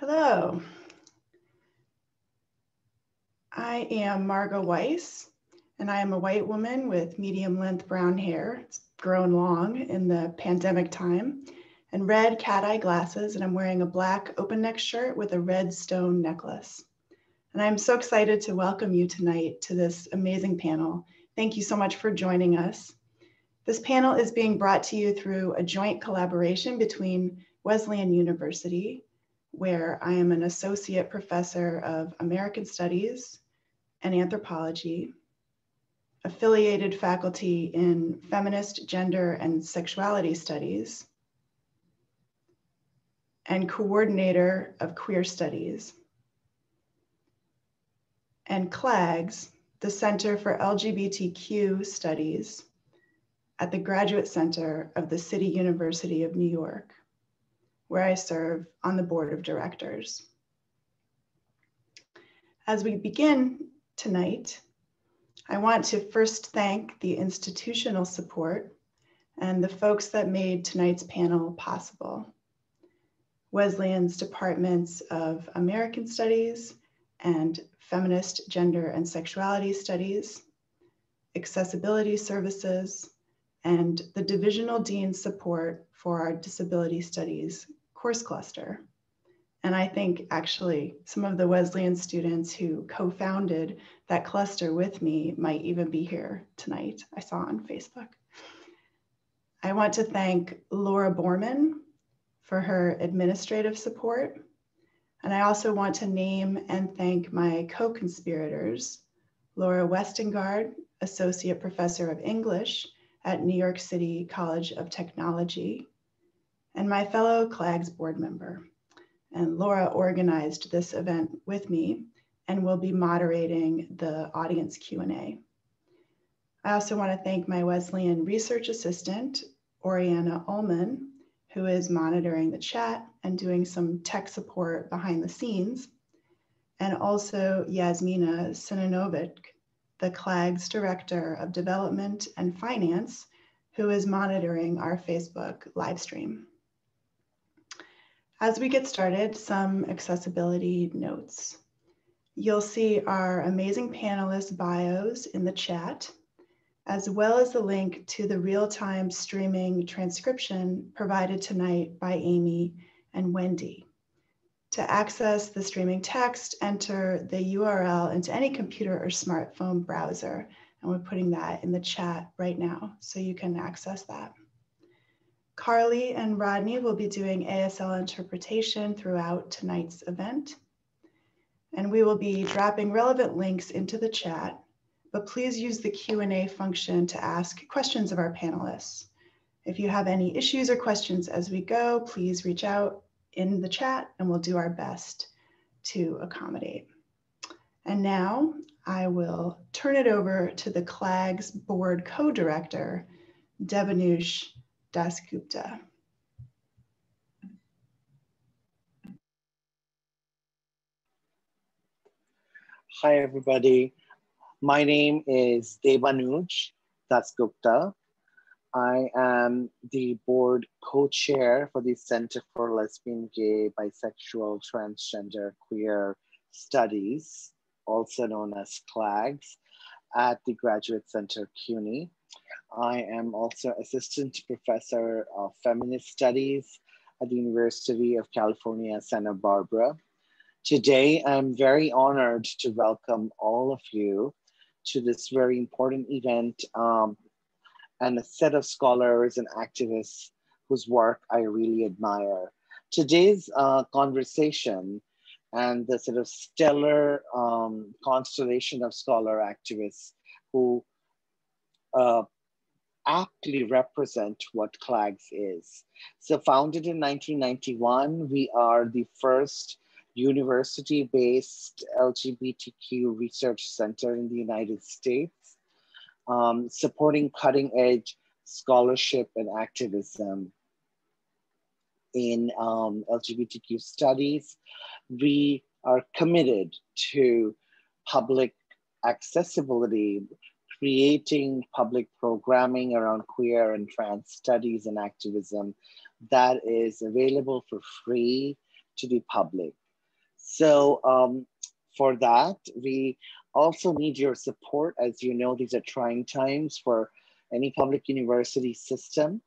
Hello. I am Margot Weiss, and I am a white woman with medium-length brown hair. It's grown long in the pandemic time, and red cat-eye glasses, and I'm wearing a black open-neck shirt with a red stone necklace. And I'm so excited to welcome you tonight to this amazing panel. Thank you so much for joining us. This panel is being brought to you through a joint collaboration between Wesleyan University, where I am an associate professor of American Studies and Anthropology, affiliated faculty in Feminist, Gender, and Sexuality Studies, and coordinator of Queer Studies, and CLAGS, the Center for LGBTQ Studies at the Graduate Center of the City University of New York, where I serve on the board of directors. As we begin tonight, I want to first thank the institutional support and the folks that made tonight's panel possible. Wesleyan's Departments of American Studies and Feminist, Gender, and Sexuality Studies, Accessibility Services, and the Divisional Dean's support for our Disability Studies course cluster. And I think actually some of the Wesleyan students who co-founded that cluster with me might even be here tonight. I saw on Facebook. I want to thank Laura Borman for her administrative support. And I also want to name and thank my co-conspirators, Laura Westengard, Associate Professor of English at New York City College of Technology, and my fellow CLAGS board member. And Laura organized this event with me and will be moderating the audience Q&A. I also want to thank my Wesleyan research assistant, Oriana Ullman, who is monitoring the chat and doing some tech support behind the scenes, and also Yasmina Sinanovic, the CLAGS Director of Development and Finance, who is monitoring our Facebook live stream. As we get started, some accessibility notes. You'll see our amazing panelists' bios in the chat, as well as the link to the real-time streaming transcription provided tonight by Amy and Wendy. To access the streaming text, enter the URL into any computer or smartphone browser, and we're putting that in the chat right now, so you can access that. Carly and Rodney will be doing ASL interpretation throughout tonight's event. And we will be dropping relevant links into the chat, but please use the Q&A function to ask questions of our panelists. If you have any issues or questions as we go, please reach out in the chat and we'll do our best to accommodate. And now I will turn it over to the CLAGS board co-director, Devanush Dasgupta. Hi, everybody. My name is Devanush Dasgupta. I am the board co-chair for the Center for Lesbian, Gay, Bisexual, Transgender, Queer Studies, also known as CLAGS, at the Graduate Center, CUNY. I am also assistant professor of feminist studies at the University of California, Santa Barbara. Today, I'm very honored to welcome all of you to this very important event and a set of scholars and activists whose work I really admire. Today's conversation and the sort of stellar constellation of scholar activists who aptly represent what CLAGS is. So founded in 1991, we are the first university-based LGBTQ research center in the United States, supporting cutting-edge scholarship and activism in LGBTQ studies. We are committed to public accessibility, creating public programming around queer and trans studies and activism that is available for free to the public. So for that, we also need your support. As you know, these are trying times for any public university system,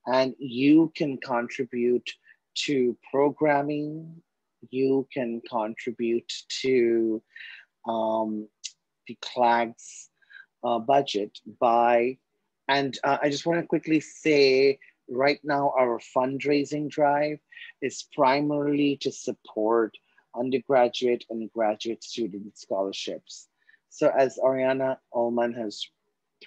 and you can contribute to programming, you can contribute to the CLAG's budget by, and I just want to quickly say, right now our fundraising drive is primarily to support undergraduate and graduate student scholarships. So as Ariana Ullman has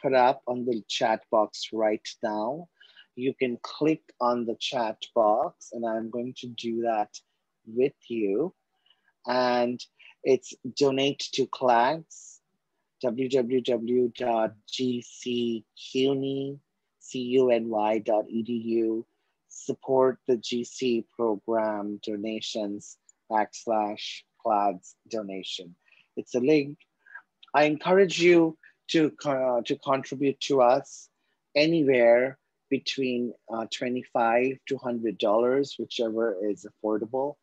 put up on the chat box right now, you can click on the chat box, and I'm going to do that with you. And it's donate to CLAGS, www.gccuny.edu, support the GC program donations /CLAGS donation. It's a link. I encourage you to contribute to us anywhere between $25 to $100, whichever is affordable.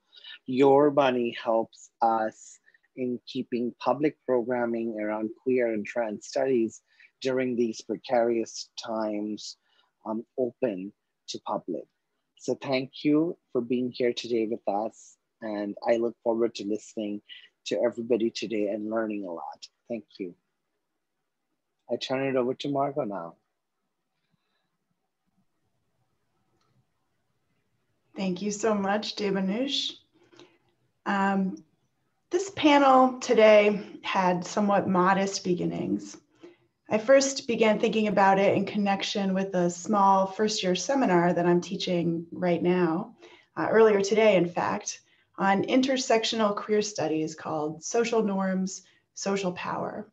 Your money helps us in keeping public programming around queer and trans studies during these precarious times open to public. So thank you for being here today with us. And I look forward to listening to everybody today and learning a lot. Thank you. I turn it over to Margot now. Thank you so much, Debanush. This panel today had somewhat modest beginnings. I first began thinking about it in connection with a small first-year seminar that I'm teaching right now, earlier today, in fact, on intersectional queer studies called Social Norms, Social Power.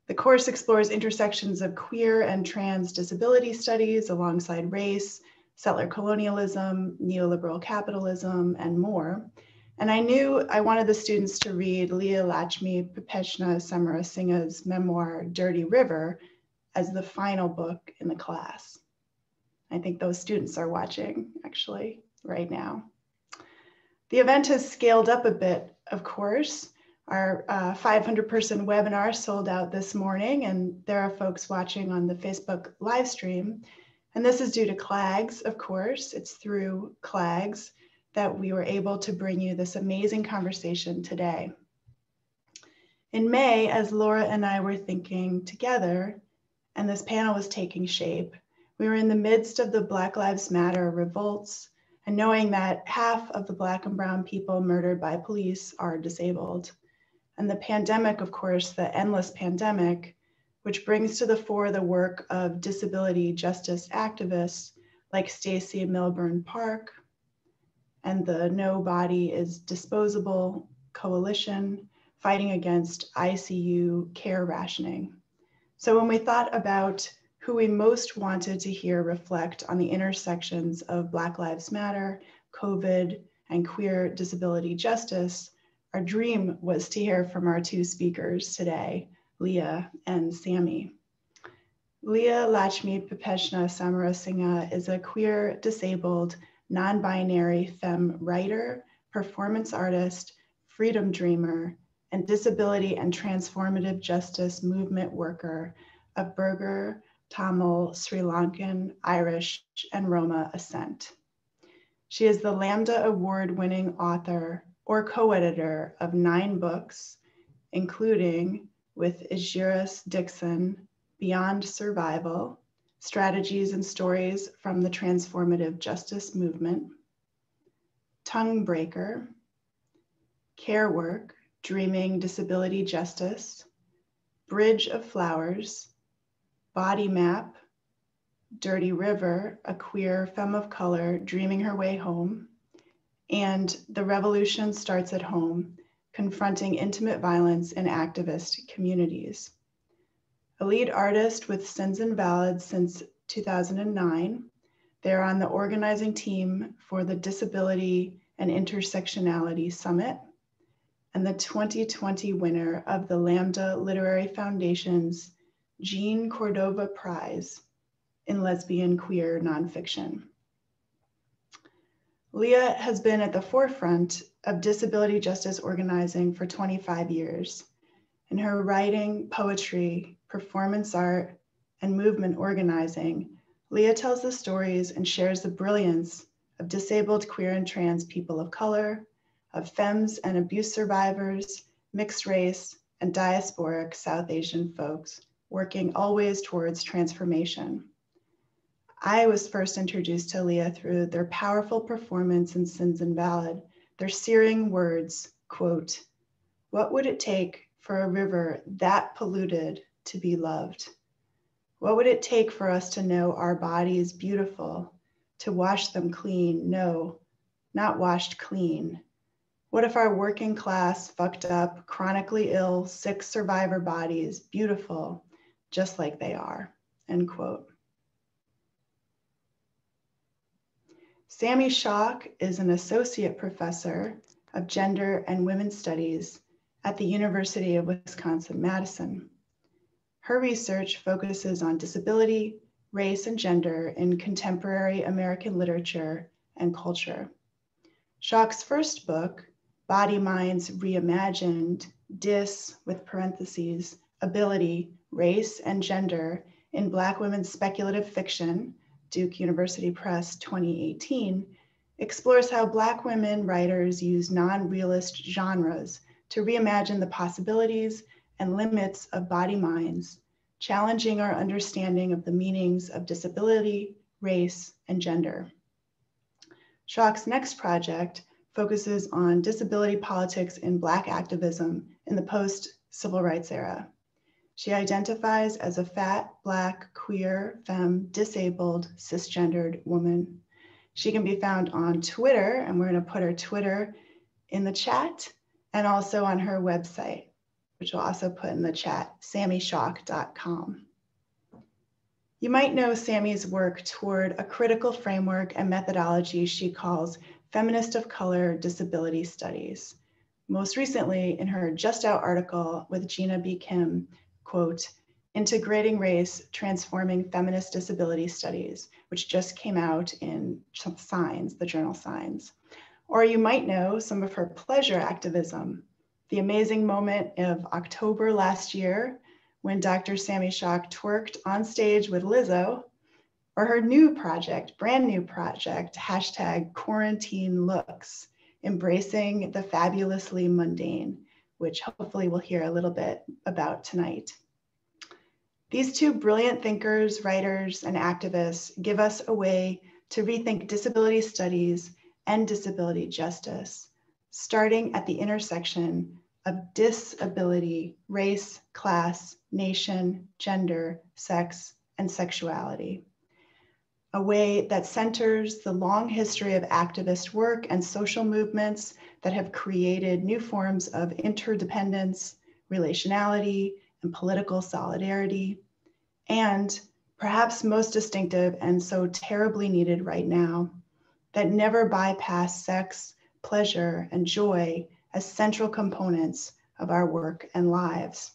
The course explores intersections of queer and trans disability studies alongside race, settler colonialism, neoliberal capitalism, and more. And I knew I wanted the students to read Leah Lakshmi Piepzna-Samarasinha's memoir, Dirty River, as the final book in the class. I think those students are watching, actually, right now. The event has scaled up a bit, of course. Our 500-person webinar sold out this morning, and there are folks watching on the Facebook live stream. And this is due to CLAGS, of course. It's through CLAGS that we were able to bring you this amazing conversation today. In May, as Laura and I were thinking together, and this panel was taking shape, we were in the midst of the Black Lives Matter revolts, and knowing that half of the Black and brown people murdered by police are disabled. And the pandemic, of course, the endless pandemic, which brings to the fore the work of disability justice activists like Stacey Milburn Park and the No Body is Disposable Coalition fighting against ICU care rationing. So when we thought about who we most wanted to hear reflect on the intersections of Black Lives Matter, COVID, and queer disability justice, our dream was to hear from our two speakers today, Leah and Sami. Leah Lakshmi Piepzna-Samarasinha is a queer, disabled, non-binary femme writer, performance artist, freedom dreamer, and disability and transformative justice movement worker of Burgher, Tamil, Sri Lankan, Irish, and Roma ascent. She is the Lambda Award-winning author or co-editor of 9 books, including with Ejeris Dixon, Beyond Survival, Strategies and Stories from the Transformative Justice Movement, Tonguebreaker, Care Work, Dreaming Disability Justice, Bridge of Flowers, Bodymap, Dirty River, a queer femme of color dreaming her way home, and The Revolution Starts at Home, Confronting Intimate Violence in Activist Communities. A lead artist with Sins Invalid since 2009, they're on the organizing team for the Disability and Intersectionality Summit, and the 2020 winner of the Lambda Literary Foundation's Jean Cordoba Prize in Lesbian Queer Nonfiction. Leah has been at the forefront of disability justice organizing for 25 years. In her writing, poetry, performance art, and movement organizing, Leah tells the stories and shares the brilliance of disabled queer and trans people of color, of femmes and abuse survivors, mixed race, and diasporic South Asian folks, working always towards transformation. I was first introduced to Leah through their powerful performance in Sins Invalid, their searing words, quote, "What would it take for a river that polluted to be loved? What would it take for us to know our bodies beautiful, to wash them clean? No, not washed clean. What if our working class, fucked up, chronically ill, sick survivor bodies, beautiful, just like they are," end quote. Sami Schalk is an associate professor of gender and women's studies at the University of Wisconsin-Madison. Her research focuses on disability, race, and gender in contemporary American literature and culture. Schalk's first book, Body Minds Reimagined, Dis, with parentheses, Ability, Race, and Gender in Black Women's Speculative Fiction, Duke University Press 2018, explores how Black women writers use non-realist genres to reimagine the possibilities and limits of body minds, challenging our understanding of the meanings of disability, race, and gender. Schalk's next project focuses on disability politics in Black activism in the post-civil rights era. She identifies as a fat, Black, queer, femme, disabled, cisgendered woman. She can be found on Twitter, and we're going to put her Twitter in the chat, and also on her website, which we'll also put in the chat, samischalk.com. You might know Sami's work toward a critical framework and methodology she calls Feminist of Color Disability Studies. Most recently, in her just out article with Gina B. Kim, quote, Integrating Race, Transforming Feminist Disability Studies, which just came out in Signs, the journal Signs. Or you might know some of her pleasure activism, the amazing moment of October last year when Dr. Sami Schalk twerked on stage with Lizzo, or her new project, brand new project, hashtag quarantine looks, embracing the fabulously mundane, which hopefully we'll hear a little bit about tonight. These two brilliant thinkers, writers, and activists give us a way to rethink disability studies and disability justice, starting at the intersection of disability, race, class, nation, gender, sex, and sexuality. A way that centers the long history of activist work and social movements that have created new forms of interdependence, relationality, and political solidarity, and perhaps most distinctive and so terribly needed right now, that never bypass sex, pleasure, and joy as central components of our work and lives.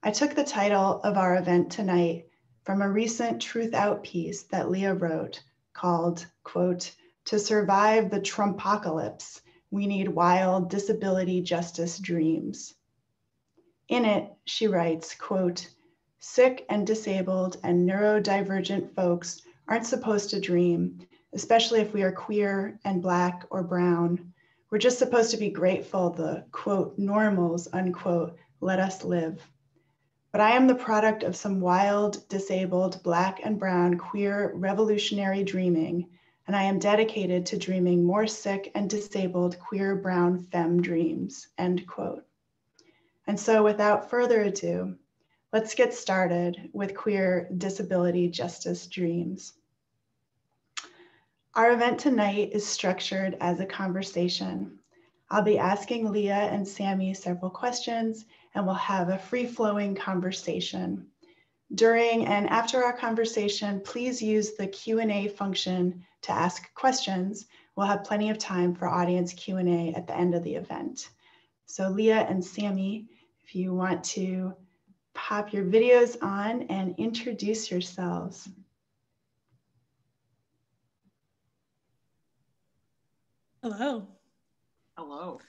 I took the title of our event tonight from a recent Truth Out piece that Leah wrote called, quote, To survive the Trumpocalypse, we need wild disability justice dreams. In it, she writes, quote, sick and disabled and neurodivergent folks aren't supposed to dream, especially if we are queer and Black or brown. We're just supposed to be grateful the, quote, normals, unquote, let us live. But I am the product of some wild, disabled, Black and brown, queer, revolutionary dreaming, and I am dedicated to dreaming more sick and disabled, queer, brown, femme dreams, end quote. And so without further ado, let's get started with queer disability justice dreams. Our event tonight is structured as a conversation. I'll be asking Leah and Sami several questions, and we'll have a free-flowing conversation. During and after our conversation, please use the Q&A function to ask questions. We'll have plenty of time for audience Q&A at the end of the event. So Leah and Sami, if you want to pop your videos on and introduce yourselves. Hello. Hello.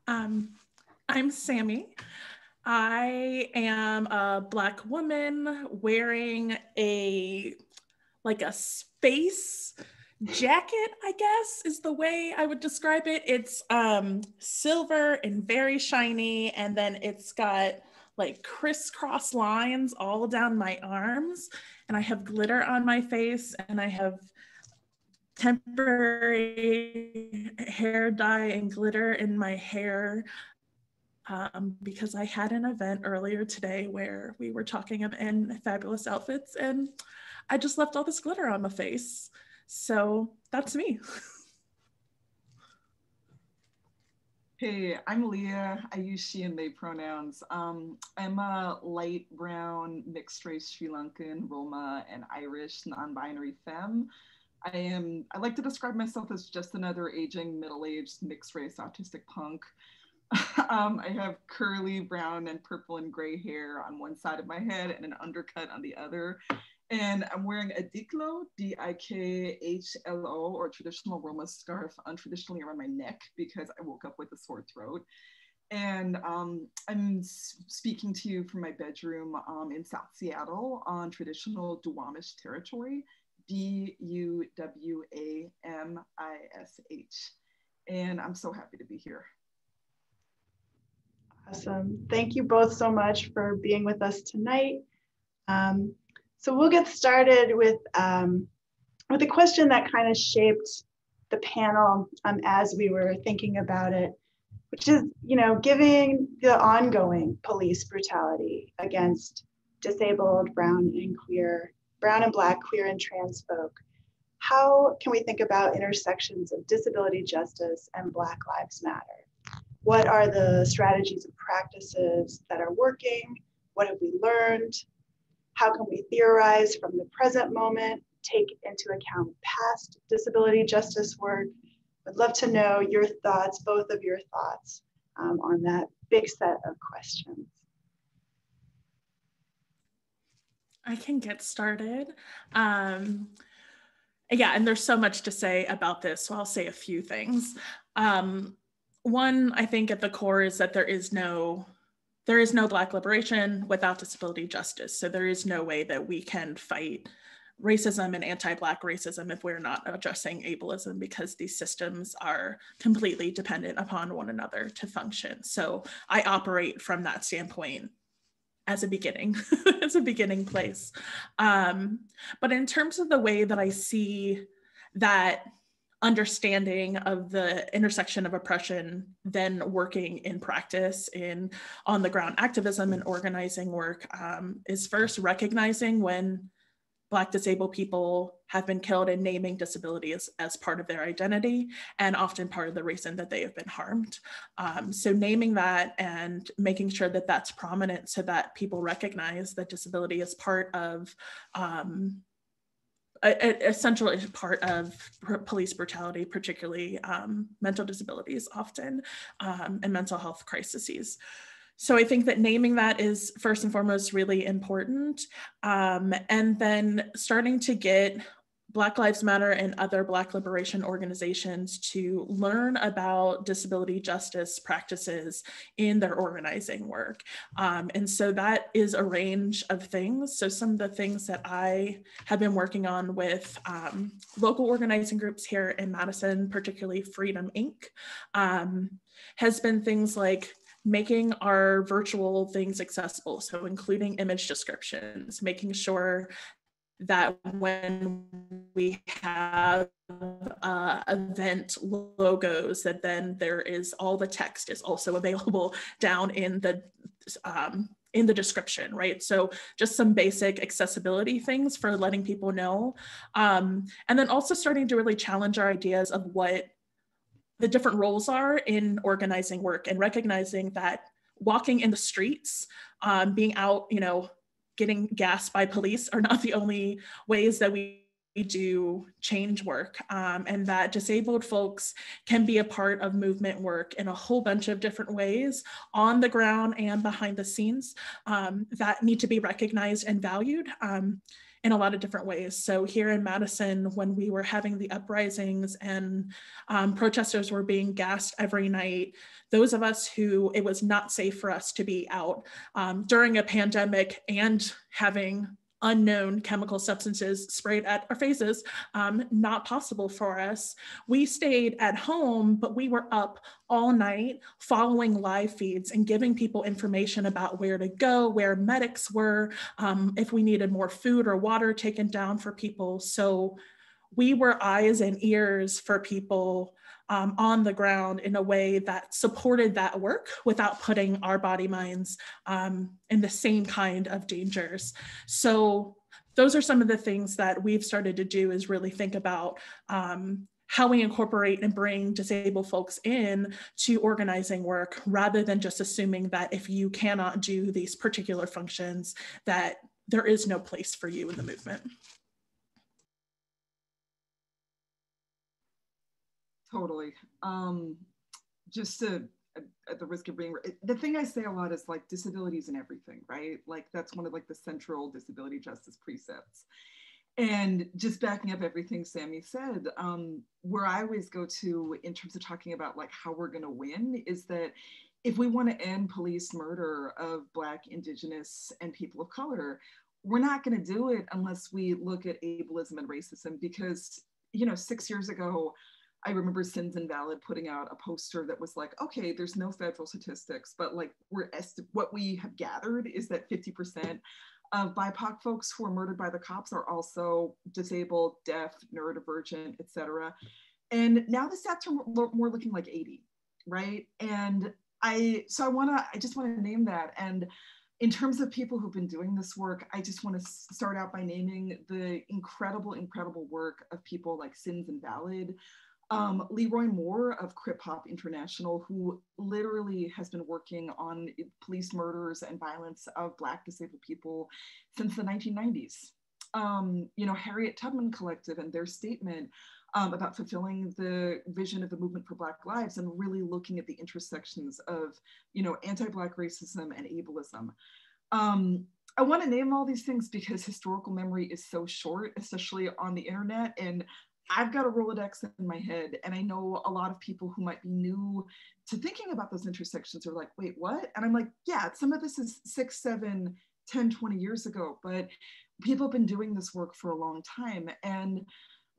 I'm Sami. I am a Black woman wearing a space jacket, I guess is the way I would describe it. It's silver and very shiny, and then it's got like crisscross lines all down my arms, and I have glitter on my face, and I have temporary hair dye and glitter in my hair because I had an event earlier today where we were talking in fabulous outfits, and I just left all this glitter on my face. So that's me. Hey, I'm Leah. I use she and they pronouns. I'm a light brown, mixed race Sri Lankan, Roma, and Irish non-binary femme. I like to describe myself as just another aging, middle-aged, mixed race autistic punk. I have curly brown and purple and gray hair on one side of my head and an undercut on the other. And I'm wearing a diklo, D-I-K-H-L-O, or traditional Roma scarf, untraditionally around my neck because I woke up with a sore throat. And I'm speaking to you from my bedroom in South Seattle on traditional Duwamish territory, D-U-W-A-M-I-S-H. And I'm so happy to be here. Awesome. Thank you both so much for being with us tonight. So we'll get started with a question that kind of shaped the panel as we were thinking about it, which is, given the ongoing police brutality against disabled, brown and Black, queer and trans folk, how can we think about intersections of disability justice and Black Lives Matter? What are the strategies and practices that are working? What have we learned? How can we theorize from the present moment, take into account past disability justice work? I'd love to know your thoughts, both of your thoughts on that big set of questions. I can get started. Yeah, and there's so much to say about this, so I'll say a few things. One, I think at the core is that there is no Black liberation without disability justice. So there is no way that we can fight racism and anti-Black racism if we're not addressing ableism, because these systems are completely dependent upon one another to function. So I operate from that standpoint as a beginning, as a beginning place. But in terms of the way that I see that understanding of the intersection of oppression then working in practice in on the ground activism and organizing work is first recognizing when Black disabled people have been killed and naming disability as part of their identity and often part of the reason that they have been harmed. So naming that and making sure that that's prominent so that people recognize that disability is part of essential part of police brutality, particularly mental disabilities often, and mental health crises. So I think that naming that is first and foremost really important. And then starting to get Black Lives Matter and other Black liberation organizations to learn about disability justice practices in their organizing work. And so that is a range of things. So some of the things that I have been working on with local organizing groups here in Madison, particularly Freedom Inc., has been things like making our virtual things accessible. So including image descriptions, making sure that when we have event logos, that then there is all the text is also available down in the description, right? So just some basic accessibility things for letting people know. And then also starting to really challenge our ideas of what the different roles are in organizing work and recognizing that walking in the streets, being out, getting gassed by police are not the only ways that we do change work, and that disabled folks can be a part of movement work in a whole bunch of different ways on the ground and behind the scenes that need to be recognized and valued. in a lot of different ways. So here in Madison, when we were having the uprisings and protesters were being gassed every night, those of us who it was not safe for us to be out during a pandemic and having unknown chemical substances sprayed at our faces, not possible for us. We stayed at home, but we were up all night following live feeds and giving people information about where to go, where medics were, if we needed more food or water taken down for people. So we were eyes and ears for people on the ground in a way that supported that work without putting our body minds in the same kind of dangers. So those are some of the things that we've started to do, is really think about how we incorporate and bring disabled folks in to organizing work, rather than just assuming that if you cannot do these particular functions, that there is no place for you in the movement. Totally. Just at the risk of being, the thing I say a lot is like disabilities in everything, right? Like that's one of like the central disability justice precepts. And just backing up everything Sami said, where I always go to in terms of talking about like how we're gonna win is that if we wanna end police murder of Black, Indigenous, and people of color, we're not gonna do it unless we look at ableism and racism, because, you know, 6 years ago, I remember Sins Invalid putting out a poster that was like, okay, there's no federal statistics, but like what we have gathered is that 50% of BIPOC folks who are murdered by the cops are also disabled, deaf, neurodivergent, et cetera. And now the stats are more looking like 80, right? And I just wanna name that. And in terms of people who've been doing this work, I just want to start out by naming the incredible work of people like Sins Invalid, Leroy Moore of Crip Hop International, who literally has been working on police murders and violence of Black disabled people since the 1990s. You know, Harriet Tubman Collective and their statement about fulfilling the vision of the movement for Black lives and really looking at the intersections of, you know, anti-Black racism and ableism. I want to name all these things because historical memory is so short, especially on the internet, and I've got a Rolodex in my head, and I know a lot of people who might be new to thinking about those intersections are like, wait, what? And I'm like, yeah, some of this is 6, 7, 10, 20 years ago, but people have been doing this work for a long time. And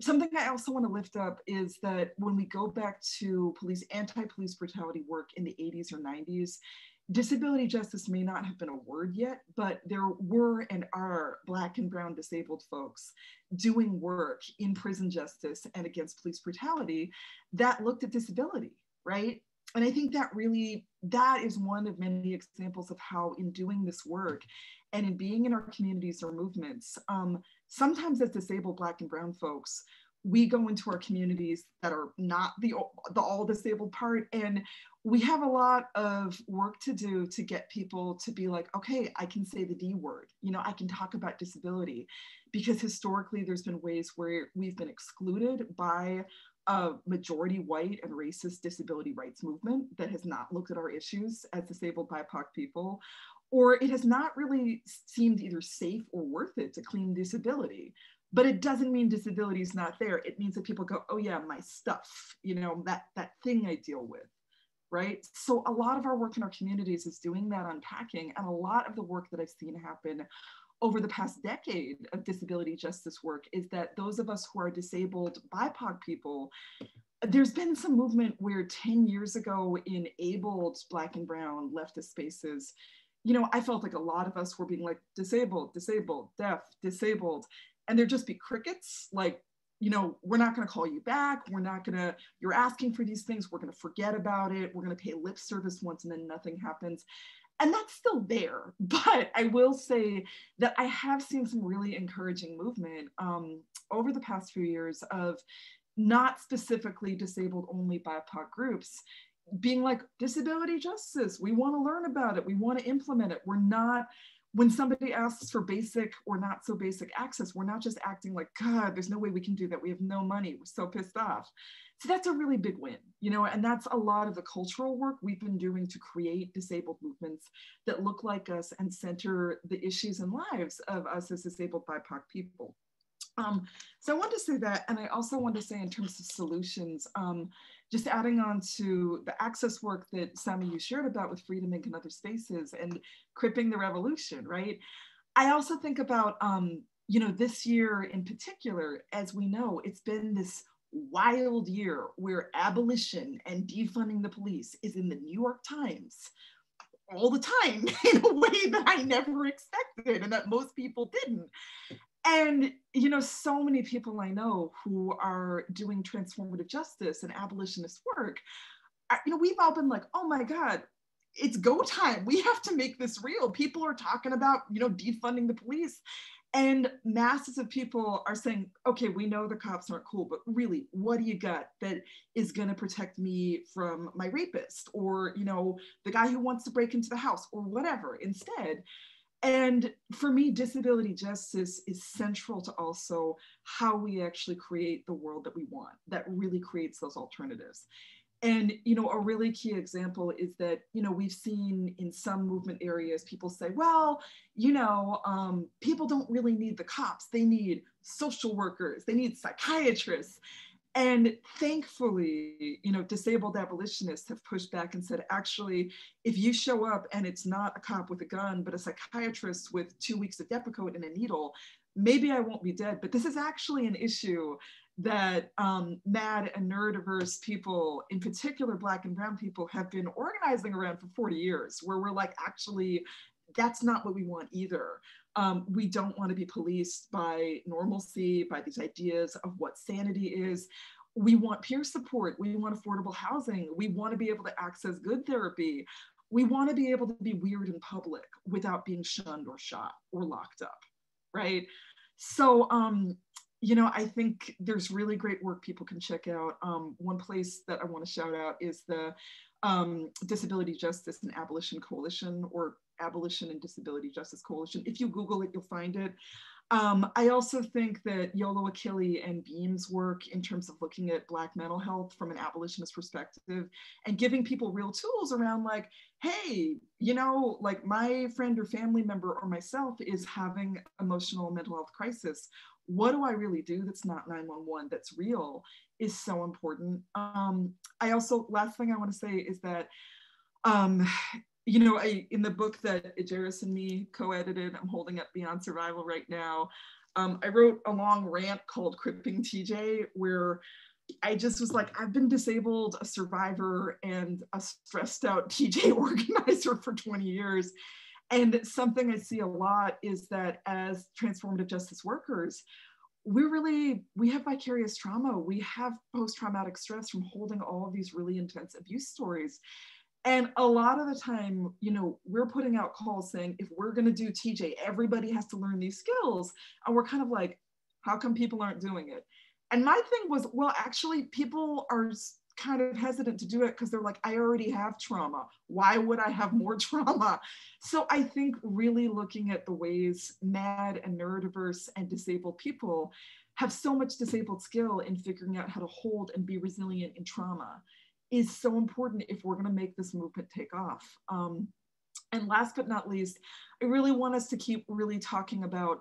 something I also want to lift up is that when we go back to anti-police brutality work in the 80s or 90s, disability justice may not have been a word yet, but there were and are Black and brown disabled folks doing work in prison justice and against police brutality that looked at disability, right? And I think that is one of many examples of how in doing this work and in being in our communities or movements, sometimes as disabled Black and brown folks, we go into our communities that are not the all disabled part, and we have a lot of work to do to get people to be like, okay, I can say the D word, you know, I can talk about disability, because historically there's been ways where we've been excluded by a majority white and racist disability rights movement that has not looked at our issues as disabled BIPOC people, or it has not really seemed either safe or worth it to claim disability. But it doesn't mean disability is not there. It means that people go, oh yeah, my stuff, you know, that thing I deal with, right? So a lot of our work in our communities is doing that unpacking, and a lot of the work that I've seen happen over the past decade of disability justice work is that those of us who are disabled BIPOC people, there's been some movement where 10 years ago in abled Black and brown leftist spaces, you know, I felt like a lot of us were being like disabled, deaf, disabled, and there'd just be crickets, like, you know, we're not gonna call you back, you're asking for these things, we're gonna forget about it, we're gonna pay lip service once and then nothing happens. And that's still there, but I will say that I have seen some really encouraging movement over the past few years of not specifically disabled only BIPOC groups being like, disability justice, we wanna learn about it, we wanna implement it. We're not, when somebody asks for basic or not so basic access, we're not just acting like, God, there's no way we can do that. We have no money. We're so pissed off. So that's a really big win, you know, and that's a lot of the cultural work we've been doing to create disabled movements that look like us and center the issues and lives of us as disabled BIPOC people. So I want to say that, and I also want to say in terms of solutions, just adding on to the access work that Sami, you shared about with Freedom Inc. and other spaces and cripping the revolution, right? I also think about, you know, this year in particular, as we know, it's been this wild year where abolition and defunding the police is in the New York Times all the time in a way that I never expected and that most people didn't. And, you know, so many people I know who are doing transformative justice and abolitionist work, you know, we've all been like, oh my God, it's go time. We have to make this real. People are talking about, you know, defunding the police. And masses of people are saying, okay, we know the cops aren't cool, but really, what do you got that is going to protect me from my rapist or, you know, the guy who wants to break into the house or whatever instead? And for me, disability justice is central to also how we actually create the world that we want, that really creates those alternatives. And, you know, a really key example is that, you know, we've seen in some movement areas, people say, well, you know, people don't really need the cops. They need social workers, they need psychiatrists. And thankfully, you know, disabled abolitionists have pushed back and said, actually, if you show up and it's not a cop with a gun, but a psychiatrist with 2 weeks of Depakote and a needle, maybe I won't be dead. But this is actually an issue that mad and neurodiverse people, in particular Black and brown people, have been organizing around for 40 years, where we're like, actually, that's not what we want either. We don't want to be policed by normalcy, by these ideas of what sanity is. We want peer support. We want affordable housing. We want to be able to access good therapy. We want to be able to be weird in public without being shunned or shot or locked up, right? So, you know, I think there's really great work people can check out. One place that I want to shout out is the Disability Justice and Abolition Coalition, or Abolition and Disability Justice Coalition. If you Google it, you'll find it. I also think that Yolo Akili and Beam's work in terms of looking at Black mental health from an abolitionist perspective and giving people real tools around like, hey, you know, like my friend or family member or myself is having emotional mental health crisis. What do I really do that's not 911, that's real, is so important. I also, last thing I want to say is that, you know, in the book that Ejeris and me co-edited, I'm holding up Beyond Survival right now, I wrote a long rant called Cripping TJ, where I just was like, I've been disabled, a survivor, and a stressed out TJ organizer for 20 years. And something I see a lot is that as transformative justice workers, we have vicarious trauma. We have post-traumatic stress from holding all of these really intense abuse stories. And a lot of the time, you know, we're putting out calls saying, if we're going to do TJ, everybody has to learn these skills. And we're kind of like, how come people aren't doing it? And my thing was, well, actually, people are kind of hesitant to do it because they're like, I already have trauma. Why would I have more trauma? So I think really looking at the ways mad and neurodiverse and disabled people have so much disabled skill in figuring out how to hold and be resilient in trauma is so important if we're going to make this movement take off. And last but not least, I really want us to keep really talking about,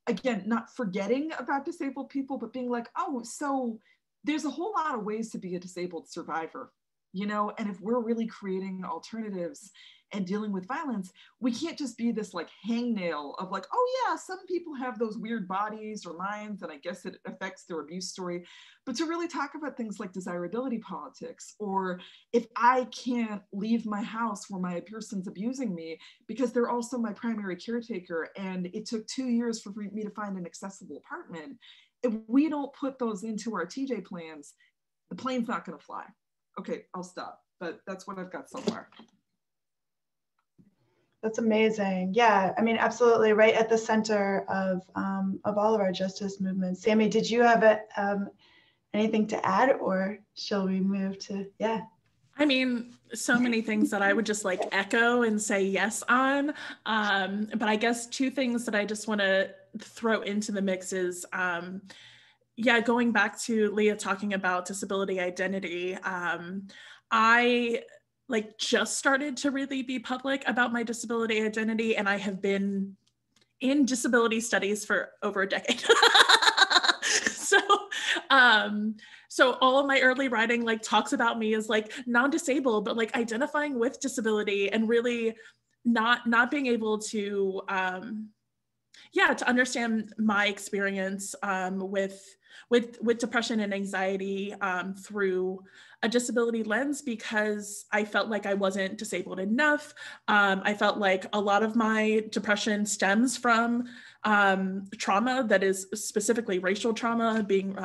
again, not forgetting about disabled people, but being like, oh, so there's a whole lot of ways to be a disabled survivor, you know? And if we're really creating alternatives and dealing with violence, we can't just be this like hangnail of like, oh yeah, some people have those weird bodies or minds, and I guess it affects their abuse story. But to really talk about things like desirability politics, or if I can't leave my house where my person's abusing me because they're also my primary caretaker, and it took 2 years for me to find an accessible apartment, if we don't put those into our TJ plans, the plane's not gonna fly. Okay, I'll stop, but that's what I've got so far. That's amazing. Yeah, I mean, absolutely right at the center of all of our justice movements. Sami, did you have anything to add, or shall we move to, yeah? I mean, so many things that I would just like echo and say yes on. But I guess two things that I just want to throw into the mix is yeah, going back to Leah talking about disability identity, I like just started to really be public about my disability identity, and I have been in disability studies for over a decade. So all of my early writing like talks about me as like non-disabled, but like identifying with disability and really not being able to, to understand my experience with depression and anxiety through a disability lens, because I felt like I wasn't disabled enough. I felt like a lot of my depression stems from trauma that is specifically racial trauma, being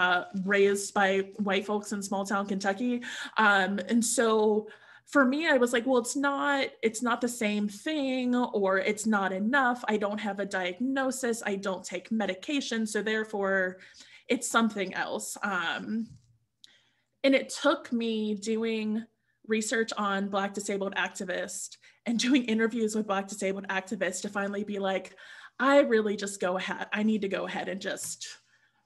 raised by white folks in small town Kentucky. And so for me, I was like, well, it's not the same thing, or it's not enough. I don't have a diagnosis. I don't take medication. So therefore, it's something else. And it took me doing research on Black disabled activists and doing interviews with Black disabled activists to finally be like, I really just I need to go ahead and just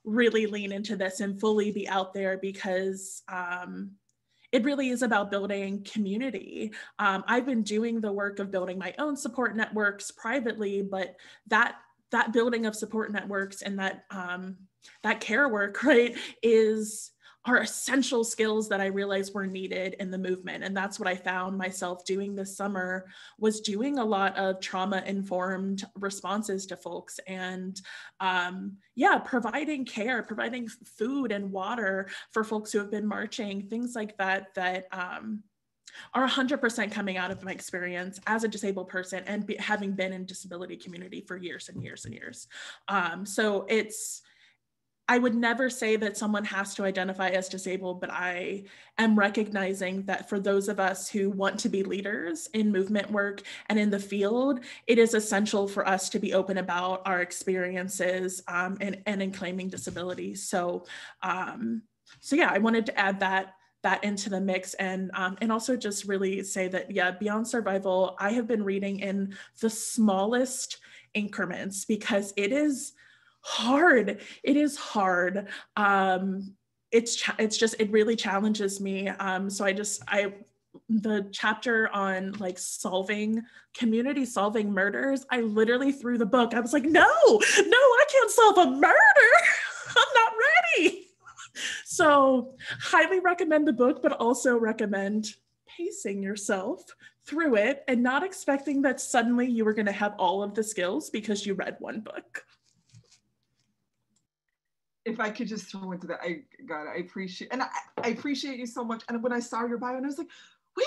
really lean into this and fully be out there, because it really is about building community. I've been doing the work of building my own support networks privately, but that building of support networks and that care work, right, are essential skills that I realized were needed in the movement. And that's what I found myself doing this summer, was doing a lot of trauma-informed responses to folks, and providing care, providing food and water for folks who have been marching, things like that are 100% coming out of my experience as a disabled person and having been in disability community for years and years and years. So I would never say that someone has to identify as disabled, but I am recognizing that for those of us who want to be leaders in movement work and in the field, it is essential for us to be open about our experiences and in claiming disability. So I wanted to add that into the mix, and also just really say that, beyond survival, I have been reading in the smallest increments, because it is hard. It is hard. It really challenges me. The chapter on like community solving murders, I literally threw the book. I was like, no, I can't solve a murder. I'm not ready. So highly recommend the book, but also recommend pacing yourself through it and not expecting that suddenly you were going to have all of the skills because you read one book. If I could just throw into that, I appreciate you so much. And when I saw your bio, and I was like, wait,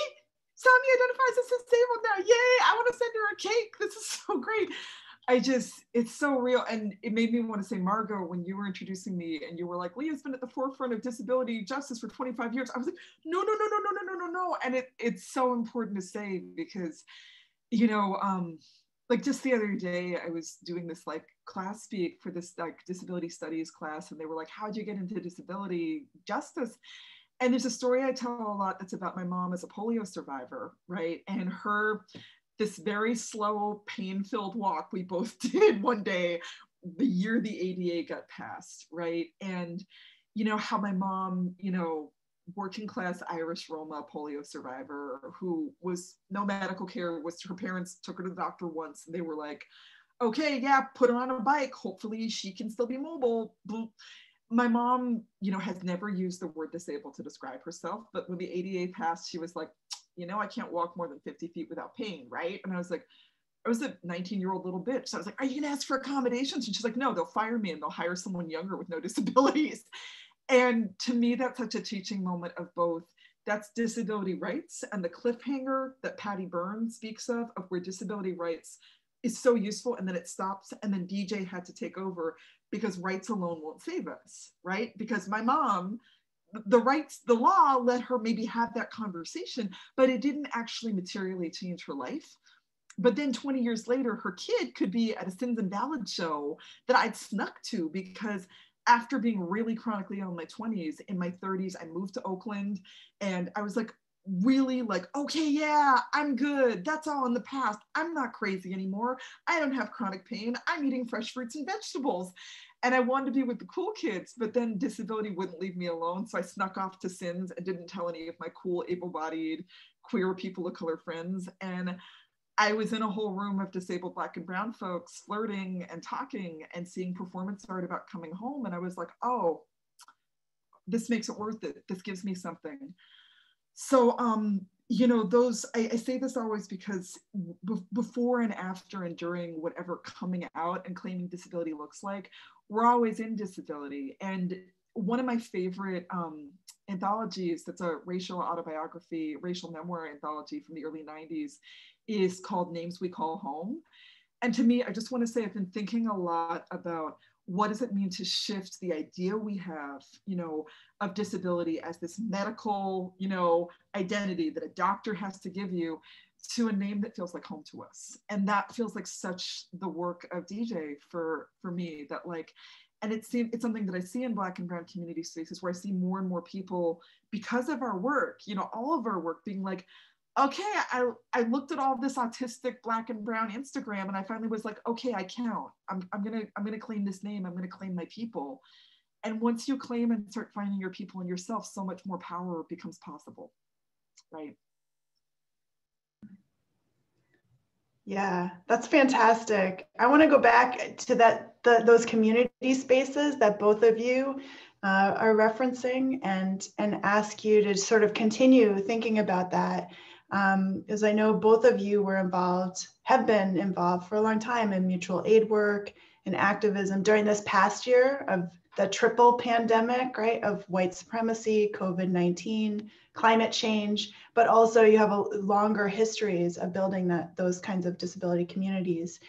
Sami identifies as disabled now. Yay, I want to send her a cake. This is so great. It's so real. And it made me want to say, Margot, when you were introducing me and you were like, Leah's been at the forefront of disability justice for 25 years. I was like, no. And it's so important to say, because, like just the other day, I was doing this like class speak for this like disability studies class, and they were like, how'd you get into disability justice? And there's a story I tell a lot that's about my mom as a polio survivor, right? And this very slow, pain-filled walk we both did one day, the year the ADA got passed, right? And how my mom, working class Irish Roma polio survivor who was no medical care, her parents took her to the doctor once, and they were like, okay, yeah, put her on a bike, hopefully she can still be mobile. My mom, has never used the word disabled to describe herself, but when the ADA passed, she was like, I can't walk more than 50 feet without pain, right? And I was like, I was a 19-year-old little bitch. So I was like, are you gonna ask for accommodations? And she's like, no, they'll fire me and they'll hire someone younger with no disabilities. And to me, that's such a teaching moment of both. That's disability rights and the cliffhanger that Patty Byrne speaks of where disability rights is so useful, and then it stops, and then DJ had to take over because rights alone won't save us, right? Because my mom, the law let her maybe have that conversation, but it didn't actually materially change her life. But then 20 years later, her kid could be at a Sins Invalid show that I'd snuck to, because after being really chronically ill in my 20s, in my 30s, I moved to Oakland, and I was like, really like, okay, yeah, I'm good. That's all in the past. I'm not crazy anymore. I don't have chronic pain. I'm eating fresh fruits and vegetables. And I wanted to be with the cool kids, but then disability wouldn't leave me alone. So I snuck off to Sins and didn't tell any of my cool able-bodied queer people of color friends. And I was in a whole room of disabled Black and brown folks flirting and talking and seeing performance art about coming home. And I was like, oh, this makes it worth it. This gives me something. So, you know, I say this always because before and after and during whatever coming out and claiming disability looks like, we're always in disability. And one of my favorite anthologies that's a racial autobiography, racial memoir anthology from the early 90s is called Names We Call Home. And to me, I just want to say I've been thinking a lot about what does it mean to shift the idea we have, you know, of disability as this medical, you know, identity that a doctor has to give you to a name that feels like home to us. And that feels like such the work of DJ for me, that like, and it's something that I see in Black and brown community spaces where I see more and more people, because of our work, you know, all of our work being like, okay, I looked at all this autistic Black and brown Instagram and I finally was like, okay, I count. I'm gonna claim this name. I'm gonna claim my people. And once you claim and start finding your people and yourself, so much more power becomes possible, right? Yeah, that's fantastic. I want to go back to those community spaces that both of you are referencing and ask you to sort of continue thinking about that. As I know both of you have been involved for a long time in mutual aid work and activism during this past year of the triple pandemic, right, of white supremacy, COVID-19, climate change, but also you have longer histories of building those kinds of disability communities.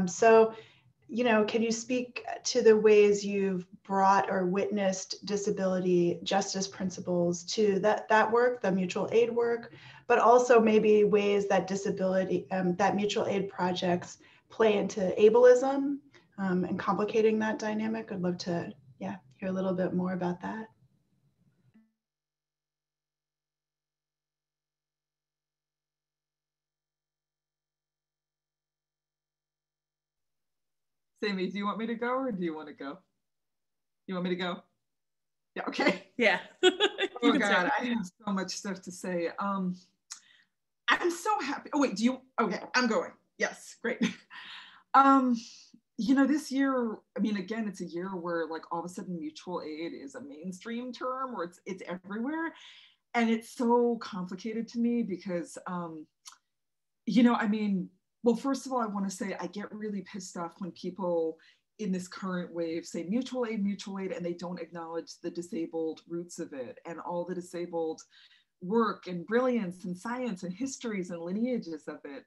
So, you know, can you speak to the ways you've brought or witnessed disability justice principles to that work, the mutual aid work, but also maybe ways that disability, that mutual aid projects play into ableism and complicating that dynamic? I'd love to, hear a little bit more about that. Sami, do you want me to go or do you want to go? You want me to go? Yeah, okay. Yeah. Oh God, I have so much stuff to say. I'm so happy. Oh wait, okay, I'm going. Yes, great. You know, this year, I mean, again, it's a year where like all of a sudden mutual aid is a mainstream term, or it's everywhere. And it's so complicated to me because, you know, I mean, well, first of all, I want to say I get really pissed off when people in this current wave say mutual aid, and they don't acknowledge the disabled roots of it and all the disabled work and brilliance and science and histories and lineages of it.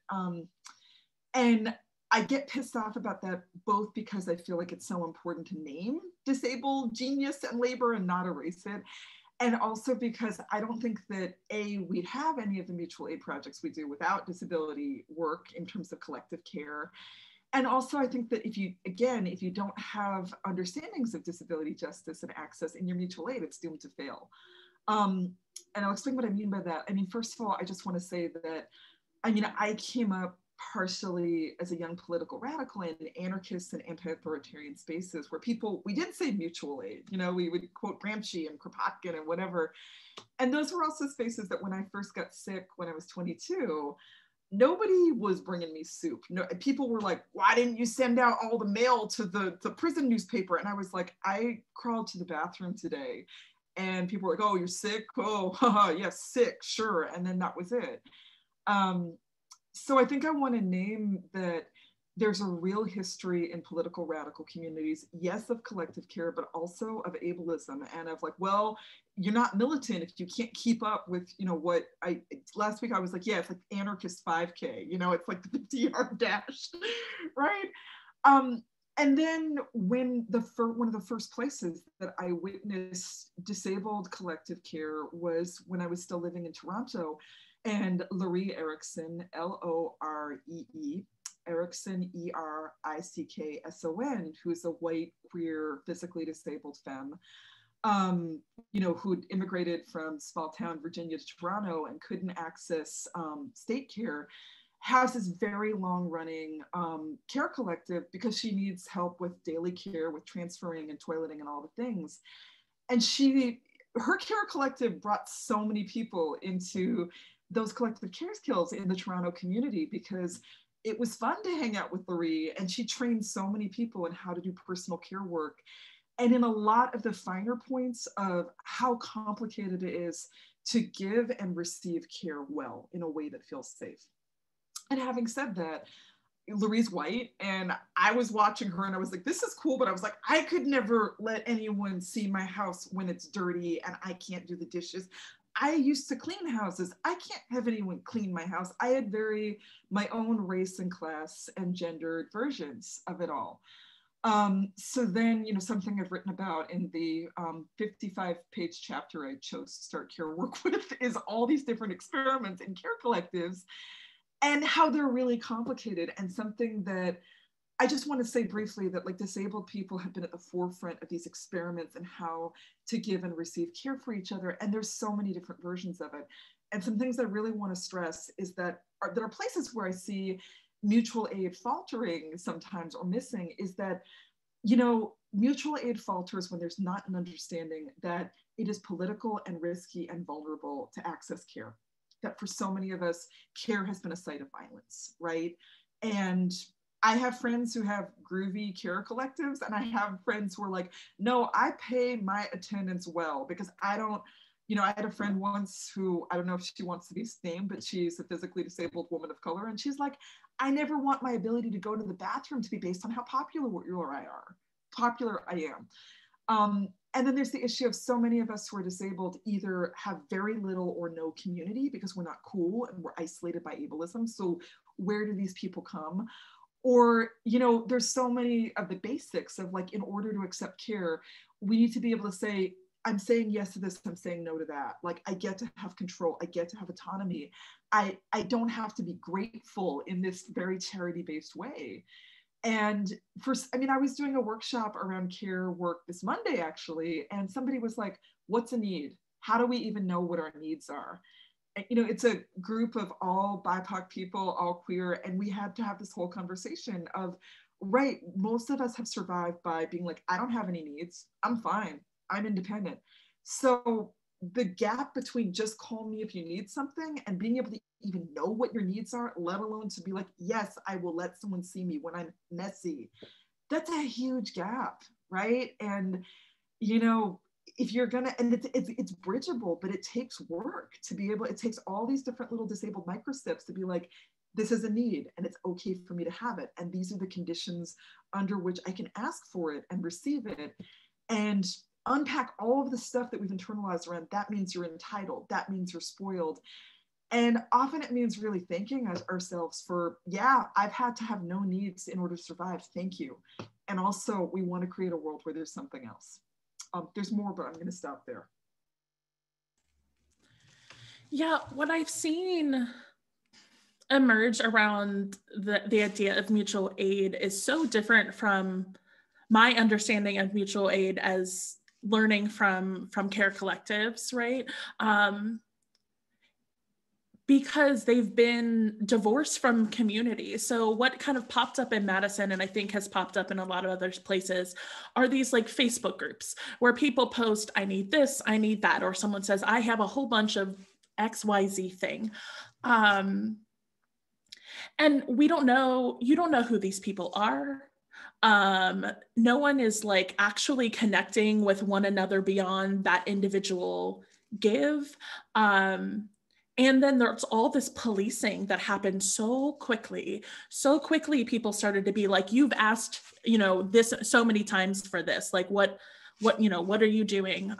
And I get pissed off about that both because I feel like it's so important to name disabled genius and labor and not erase it. And also because I don't think that we'd have any of the mutual aid projects we do without disability work in terms of collective care. And also I think that if you don't have understandings of disability justice and access in your mutual aid, it's doomed to fail. And I'll explain what I mean by that. I mean, first of all, I just want to say that, I mean, I came up partially as a young political radical in anarchist and anti-authoritarian spaces where we did say mutual aid, you know, we would quote Gramsci and Kropotkin and whatever. And those were also spaces that when I first got sick when I was 22, nobody was bringing me soup. No, people were like, why didn't you send out all the mail to the prison newspaper? And I was like, I crawled to the bathroom today. And people were like, oh, you're sick? Oh, haha, yes, sick, sure. And then that was it. So I think I want to name that there's a real history in political radical communities, yes, of collective care, but also of ableism and of like, well, you're not militant if you can't keep up with, you know, last week I was like, yeah, it's like anarchist 5K, you know, it's like the 50-yard dash, right? And then when one of the first places that I witnessed disabled collective care was when I was still living in Toronto, and Loree Erickson, L-O-R-E-E, Erickson, E-R-I-C-K-S-O-N, who is a white, queer, physically disabled femme, you know, who'd immigrated from small town Virginia to Toronto and couldn't access state care, has this very long-running care collective because she needs help with daily care, with transferring and toileting and all the things. And her care collective brought so many people into those collective care skills in the Toronto community because it was fun to hang out with Laurie, and she trained so many people in how to do personal care work. And in a lot of the finer points of how complicated it is to give and receive care well in a way that feels safe. And having said that, Laurie's white, and I was watching her and I was like, this is cool, but I was like, I could never let anyone see my house when it's dirty and I can't do the dishes. I used to clean houses. I can't have anyone clean my house. I had my own race and class and gendered versions of it all. So then, something I've written about in the 55-page chapter I chose to start care work with is all these different experiments in care collectives and how they're really complicated, and something that I just want to say briefly that like disabled people have been at the forefront of these experiments and how to give and receive care for each other. And there's so many different versions of it. And some things I really want to stress is that there are places where I see mutual aid faltering sometimes or missing, is that, mutual aid falters when there's not an understanding that it is political and risky and vulnerable to access care. That for so many of us, care has been a site of violence, right? And I have friends who have groovy care collectives, and I have friends who are like, no, I pay my attendants well because I don't, I had a friend once who, I don't know if she wants to be named, but she's a physically disabled woman of color. And she's like, I never want my ability to go to the bathroom to be based on how popular I am. And then there's the issue of so many of us who are disabled either have very little or no community because we're not cool and we're isolated by ableism. So where do these people come? Or, there's so many of the basics of like, in order to accept care, we need to be able to say, I'm saying yes to this, I'm saying no to that. Like, I get to have control, I get to have autonomy. I don't have to be grateful in this very charity-based way. And I was doing a workshop around care work this Monday, actually, and somebody was like, what's a need? How do we even know what our needs are? And, it's a group of all BIPOC people, all queer, and we had to have this whole conversation of, right, most of us have survived by being like, I don't have any needs, I'm fine, I'm independent. So the gap between just call me if you need something and being able to even know what your needs are, let alone to be like, yes, I will let someone see me when I'm messy. That's a huge gap, right? And, if you're gonna, and it's bridgeable, but it takes work to be able, it takes all these different little disabled micro steps to be like, this is a need and it's okay for me to have it. And these are the conditions under which I can ask for it and receive it. And unpack all of the stuff that we've internalized around, that means you're entitled, that means you're spoiled. And often it means really thanking ourselves for, yeah, I've had to have no needs in order to survive, thank you. And also we want to create a world where there's something else. There's more, but I'm going to stop there. Yeah, what I've seen emerge around the idea of mutual aid is so different from my understanding of mutual aid as learning from care collectives, right? Because they've been divorced from community. So what kind of popped up in Madison, and I think has popped up in a lot of other places, are these like Facebook groups where people post, I need this, I need that, or someone says, I have a whole bunch of XYZ thing. And you don't know who these people are. No one is like actually connecting with one another beyond that individual give. And then there's all this policing that happened so quickly. So quickly, people started to be like, you've asked, this so many times for this, like what are you doing?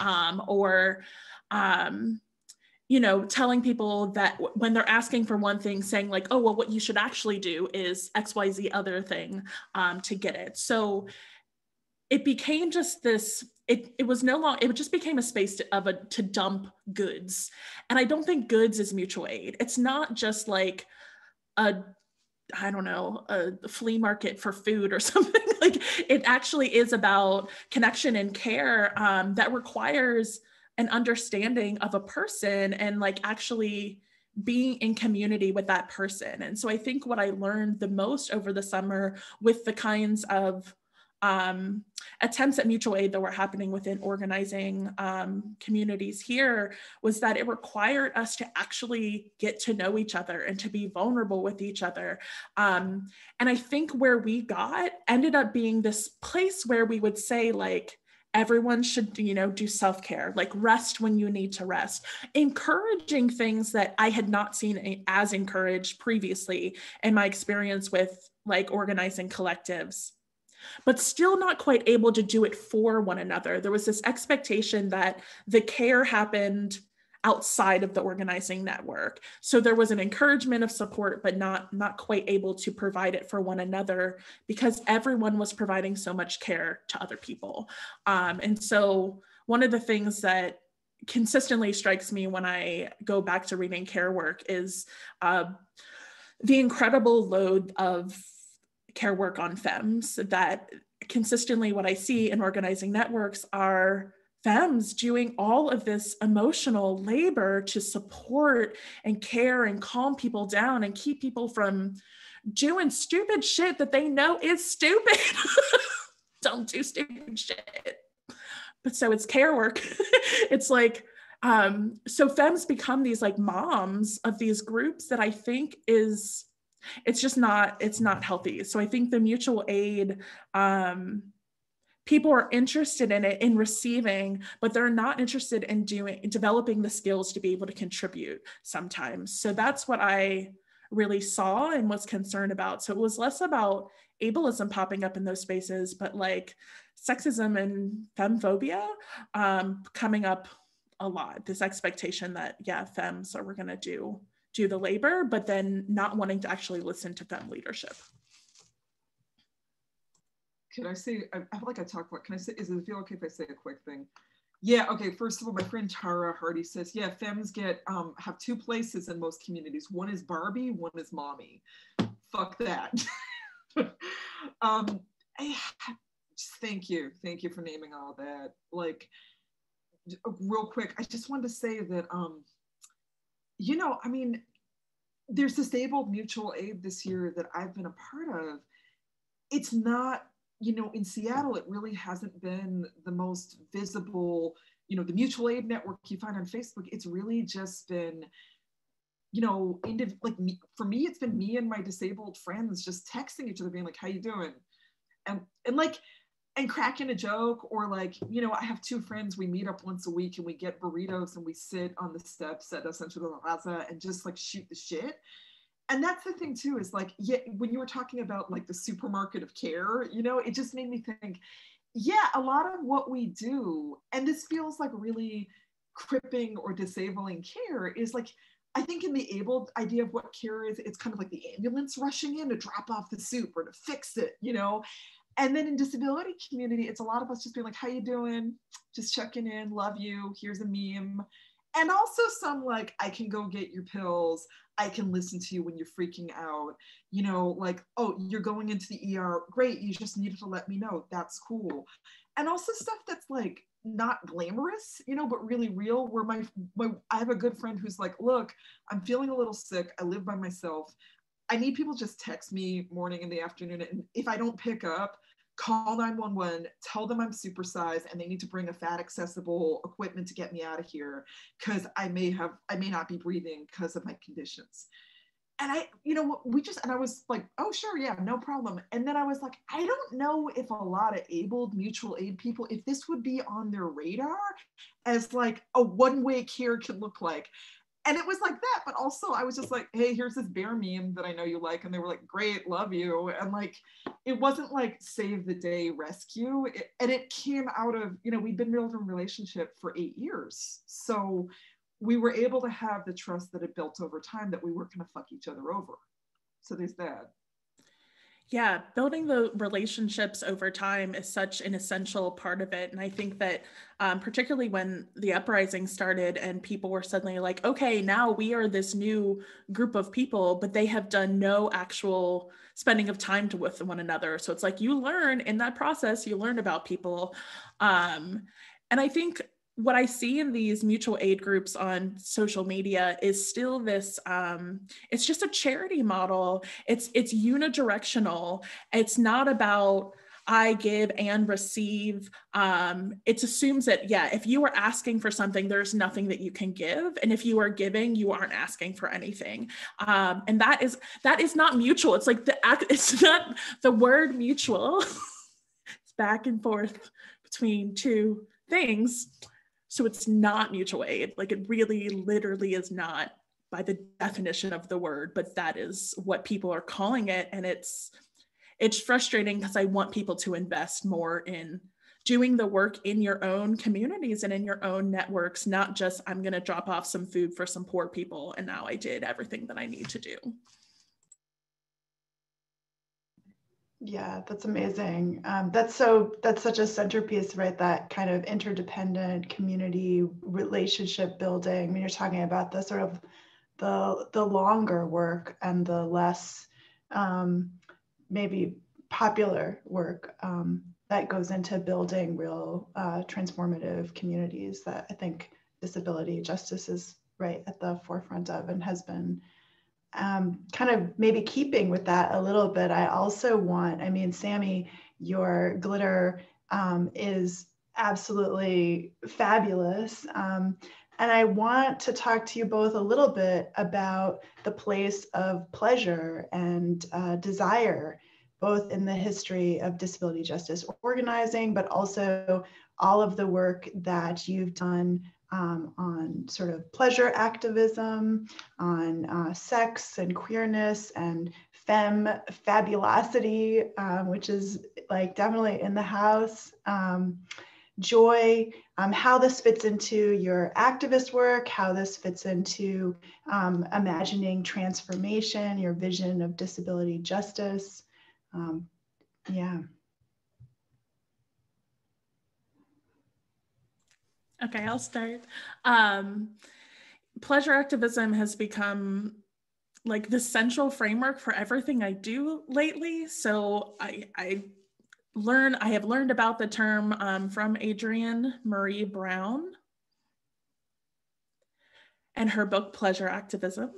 Telling people that when they're asking for one thing, saying like, oh, well, what you should actually do is XYZ other thing to get it. So it became just this, it just became a space to dump goods. And I don't think goods is mutual aid. It's not just like a flea market for food or something. Like it actually is about connection and care that requires an understanding of a person and like actually being in community with that person. And so I think what I learned the most over the summer with the kinds of attempts at mutual aid that were happening within organizing communities here was that it required us to actually get to know each other and to be vulnerable with each other. And I think where we got ended up being this place where we would say, like, everyone should, you know, do self-care, like rest when you need to rest, encouraging things that I had not seen as encouraged previously in my experience with like organizing collectives, but still not quite able to do it for one another. There was this expectation that the care happened outside of the organizing network. So there was an encouragement of support, but not quite able to provide it for one another because everyone was providing so much care to other people. And so one of the things that consistently strikes me when I go back to reading care work is the incredible load of care work on femmes, that consistently what I see in organizing networks are femmes doing all of this emotional labor to support and care and calm people down and keep people from doing stupid shit that they know is stupid. Don't do stupid shit. But so it's care work. It's like, so femmes become these like moms of these groups that I think is, it's not healthy. So I think the mutual aid, people are interested in it, in receiving, but they're not interested in developing the skills to be able to contribute sometimes. So that's what I really saw and was concerned about. So it was less about ableism popping up in those spaces, but like sexism and femmephobia coming up a lot. This expectation that, yeah, femmes we're gonna do the labor, but then not wanting to actually listen to femme leadership. Can I say, I feel like I talk about, can I say, is it feel okay if I say a quick thing? Yeah, okay, first of all, my friend Tara Hardy says, yeah, femmes have two places in most communities. One is Barbie, one is mommy. Fuck that. Thank you for naming all that. Like, real quick, I just wanted to say that, you know, I mean, there's disabled mutual aid this year that I've been a part of. It's not, you know, in Seattle, it really hasn't been the most visible, you know, the mutual aid network you find on Facebook. It's really just been, you know, like me, for me, it's been me and my disabled friends just texting each other being like, how you doing? And cracking a joke, or like, you know, I have two friends, we meet up once a week and we get burritos and we sit on the steps at Ascent and just like shoot the shit. And that's the thing too, is like, yeah, when you were talking about like the supermarket of care, you know, it just made me think, yeah, a lot of what we do, and this feels like really cripping or disabling care, is like, I think in the abled idea of what care is, it's kind of like the ambulance rushing in to drop off the soup or to fix it, you know? And then in disability community, it's a lot of us just being like, how you doing? Just checking in, love you, here's a meme. And also some like, I can go get your pills, I can listen to you when you're freaking out, you know, like, oh, you're going into the ER, great, you just needed to let me know, that's cool. And also stuff that's like not glamorous, you know, but really real, where I have a good friend who's like, look, I'm feeling a little sick, I live by myself, I need people just text me morning and the afternoon, and if I don't pick up, call 911, tell them I'm supersized and they need to bring a fat accessible equipment to get me out of here because I may not be breathing because of my conditions. And I was like, oh, sure, yeah, no problem. And then I was like, I don't know if a lot of abled mutual aid people, if this would be on their radar as like a one-way care can look like. And it was like that, but also I was just like, hey, here's this bear meme that I know you like. And they were like, great, love you. And like, it wasn't like save the day rescue. And it came out of, you know, we'd been building a relationship for 8 years. So we were able to have the trust that it built over time that we weren't gonna fuck each other over. So there's that. Yeah, building the relationships over time is such an essential part of it. And I think that particularly when the uprising started and people were suddenly like, okay, now we are this new group of people, but they have done no actual spending of time with one another. So it's like you learn in that process, you learn about people. And I think what I see in these mutual aid groups on social media is still this, it's just a charity model. It's unidirectional. It's not about I give and receive. It assumes that, yeah, if you are asking for something, there's nothing that you can give. And if you are giving, you aren't asking for anything. And that is not mutual. It's like it's not the word mutual. It's back and forth between two things. So it's not mutual aid. Like, it really literally is not by the definition of the word, but that is what people are calling it. And it's frustrating because I want people to invest more in doing the work in your own communities and in your own networks, not just I'm going to drop off some food for some poor people and now I did everything that I need to do. Yeah, that's amazing. That's such a centerpiece, right? That kind of interdependent community relationship building. I mean, you're talking about the sort of the longer work and the less maybe popular work that goes into building real transformative communities that I think disability justice is right at the forefront of and has been kind of maybe keeping with that a little bit. I also want, I mean, Sami, your glitter is absolutely fabulous. And I want to talk to you both a little bit about the place of pleasure and desire, both in the history of disability justice organizing, but also all of the work that you've done on sort of pleasure activism, on sex and queerness and femme fabulosity, which is like definitely in the house, joy, how this fits into your activist work, how this fits into imagining transformation, your vision of disability justice. Yeah. Okay, I'll start. Pleasure activism has become like the central framework for everything I do lately. So I have learned about the term from Adrienne Marie Brown and her book, Pleasure Activism,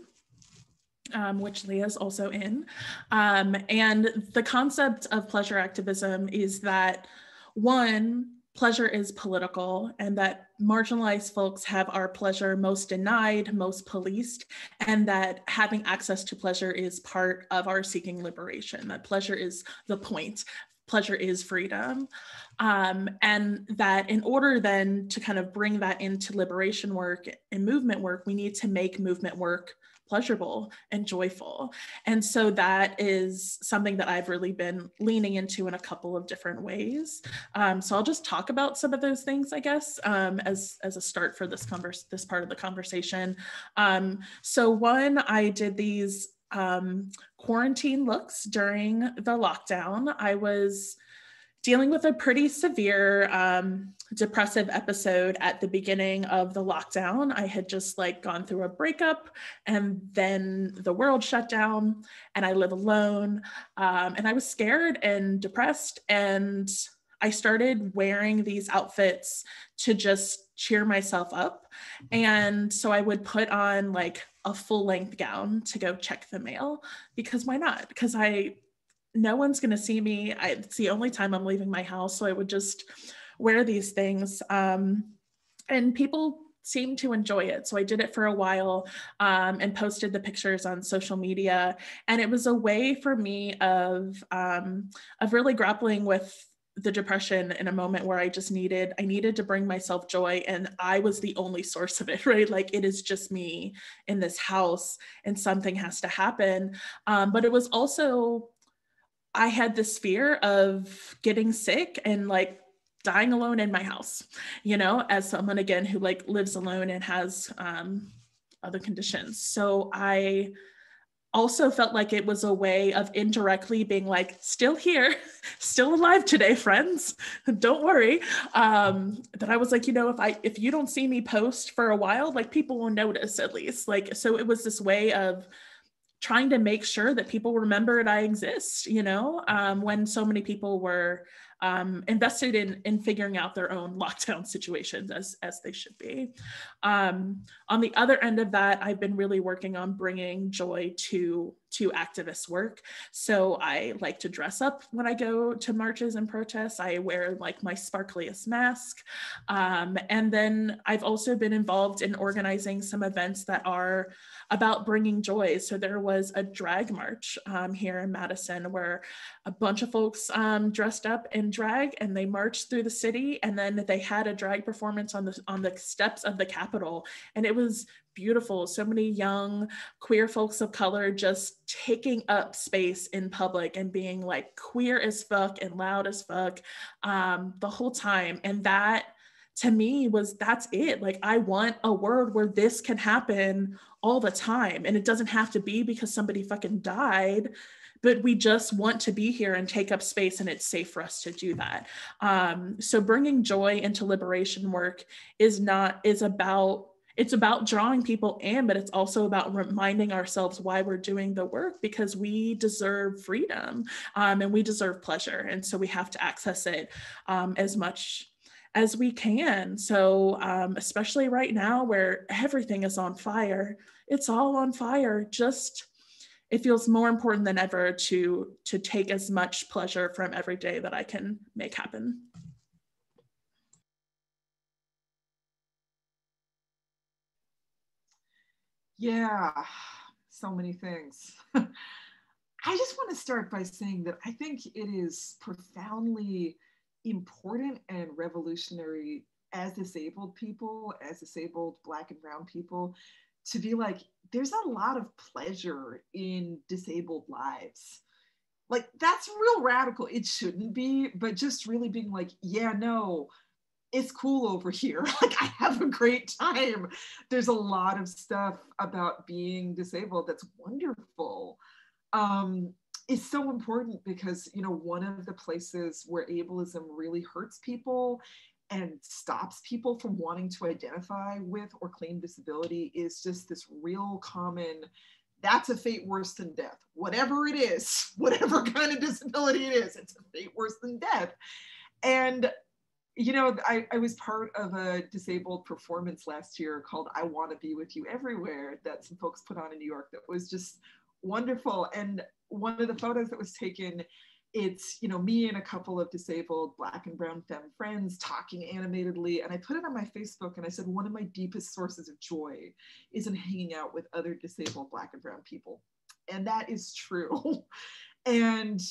which Leah's also in. And the concept of pleasure activism is that, one, pleasure is political, and that marginalized folks have our pleasure most denied, most policed, and that having access to pleasure is part of our seeking liberation, that pleasure is the point. Pleasure is freedom. And that in order then to kind of bring that into liberation work and movement work, we need to make movement work pleasurable and joyful. And so that is something that I've really been leaning into in a couple of different ways. So I'll just talk about some of those things, I guess, as a start for this part of the conversation. So one, I did these quarantine looks during the lockdown. I was dealing with a pretty severe depressive episode at the beginning of the lockdown. I had just like gone through a breakup and then the world shut down and I live alone. And I was scared and depressed, and I started wearing these outfits to just cheer myself up. And so I would put on like a full-length gown to go check the mail, because why not? Because no one's going to see me. It's the only time I'm leaving my house. So I would just wear these things. And people seemed to enjoy it. So I did it for a while and posted the pictures on social media. And it was a way for me of really grappling with the depression in a moment where I needed to bring myself joy, and I was the only source of it, right? Like, it is just me in this house and something has to happen. But it was also, I had this fear of getting sick and like dying alone in my house, you know, as someone, again, who like lives alone and has other conditions. So I also felt like it was a way of indirectly being like, still here, still alive today, friends, don't worry. That I was like, you know, if you don't see me post for a while, like people will notice at least. Like, so it was this way of trying to make sure that people remembered I exist, you know, when so many people were invested in figuring out their own lockdown situations as they should be. On the other end of that, I've been really working on bringing joy to activist work. So I like to dress up when I go to marches and protests. I wear like my sparkliest mask. And then I've also been involved in organizing some events that are about bringing joy. So there was a drag march here in Madison where a bunch of folks dressed up in drag and they marched through the city, and then they had a drag performance on the steps of the Capitol, and it was beautiful. So many young queer folks of color just taking up space in public and being like queer as fuck and loud as fuck the whole time. And that to me that's it. Like, I want a world where this can happen all the time, and it doesn't have to be because somebody fucking died, but we just want to be here and take up space, and it's safe for us to do that. So bringing joy into liberation work is about drawing people in, but it's also about reminding ourselves why we're doing the work, because we deserve freedom and we deserve pleasure. And so we have to access it as much as we can. So especially right now where everything is on fire, it's all on fire. It feels more important than ever to take as much pleasure from every day that I can make happen. Yeah, so many things. I just want to start by saying that I think it is profoundly important and revolutionary as disabled people, as disabled Black and brown people, to be like, there's a lot of pleasure in disabled lives. Like, that's real radical. It shouldn't be, but just really being like, yeah, no, it's cool over here. Like, I have a great time. There's a lot of stuff about being disabled that's wonderful. It's so important because, you know, one of the places where ableism really hurts people and stops people from wanting to identify with or claim disability is just this real common, that's a fate worse than death. Whatever it is, whatever kind of disability it is, it's a fate worse than death. And you know, I was part of a disabled performance last year called I Want to Be With You Everywhere that some folks put on in New York that was just wonderful. And one of the photos that was taken, it's, you know, me and a couple of disabled Black and brown femme friends talking animatedly. And I put it on my Facebook and I said, one of my deepest sources of joy is in hanging out with other disabled Black and brown people. And that is true. And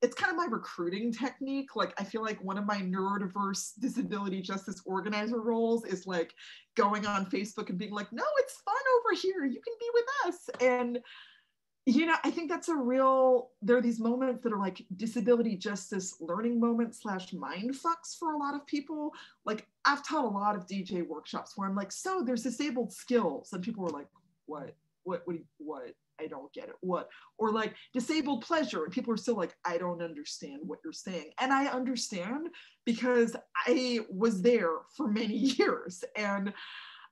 it's kind of my recruiting technique. Like, I feel like one of my neurodiverse disability justice organizer roles is like going on Facebook and being like, no, it's fun over here. You can be with us. And, you know, I think that's there are these moments that are like disability justice learning moments / mind fucks for a lot of people. Like, I've taught a lot of DJ workshops where I'm like, so there's disabled skills. And people were like, what? I don't get it. What? Or like disabled pleasure. And people are still like, I don't understand what you're saying. And I understand because I was there for many years. And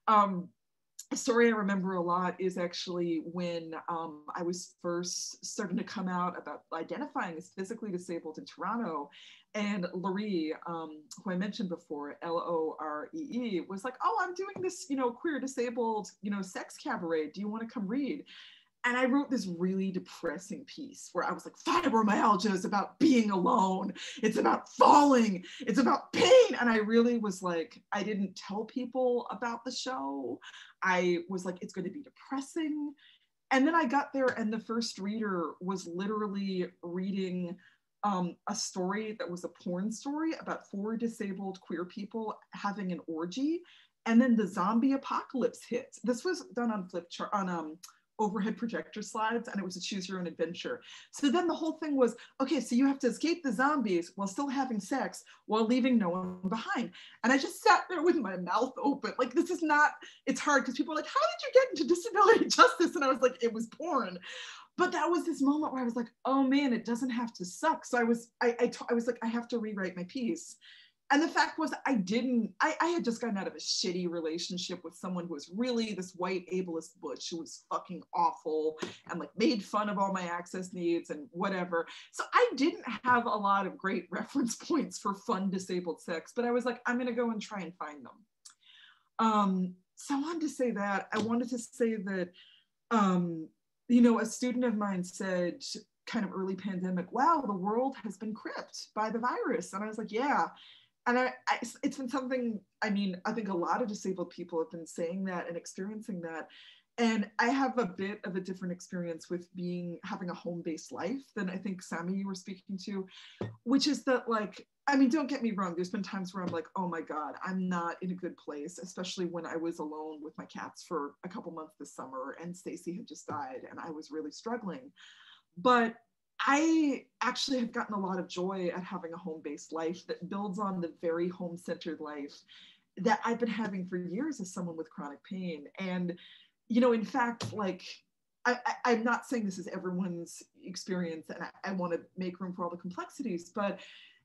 a story I remember a lot is actually when I was first starting to come out about identifying as physically disabled in Toronto. And Loree, who I mentioned before, Loree, was like, oh, I'm doing this, you know, queer disabled, you know, sex cabaret. Do you want to come read? And I wrote this really depressing piece where I was like, fibromyalgia is about being alone. It's about falling. It's about pain. And I really was like, I didn't tell people about the show. I was like, it's going to be depressing. And then I got there and the first reader was literally reading a story that was a porn story about 4 disabled queer people having an orgy. And then the zombie apocalypse hit. This was done on Flipchart, on overhead projector slides, and it was a choose your own adventure. So then the whole thing was, okay, so you have to escape the zombies while still having sex while leaving no one behind. And I just sat there with my mouth open. Like, this is not, it's hard because people are like, how did you get into disability justice? And I was like, it was porn. But that was this moment where I was like, oh man, it doesn't have to suck. So I was like, I have to rewrite my piece. And the fact was, I had just gotten out of a shitty relationship with someone who was really this white ableist butch who was fucking awful and like made fun of all my access needs and whatever. So I didn't have a lot of great reference points for fun disabled sex, but I was like, I'm gonna go and try and find them. So I wanted to say that. I wanted to say that, you know, a student of mine said kind of early pandemic, wow, the world has been cripped by the virus. And I was like, yeah. And it's been something, I mean, I think a lot of disabled people have been saying that and experiencing that. And I have a bit of a different experience with having a home-based life than I think, Sami, you were speaking to, which is that, like, I mean, don't get me wrong, there's been times where I'm like, oh my God, I'm not in a good place, especially when I was alone with my cats for a couple months this summer and Stacy had just died and I was really struggling. But I actually have gotten a lot of joy at having a home-based life that builds on the very home-centered life that I've been having for years as someone with chronic pain. And, you know, in fact, like, I'm not saying this is everyone's experience and I want to make room for all the complexities, but,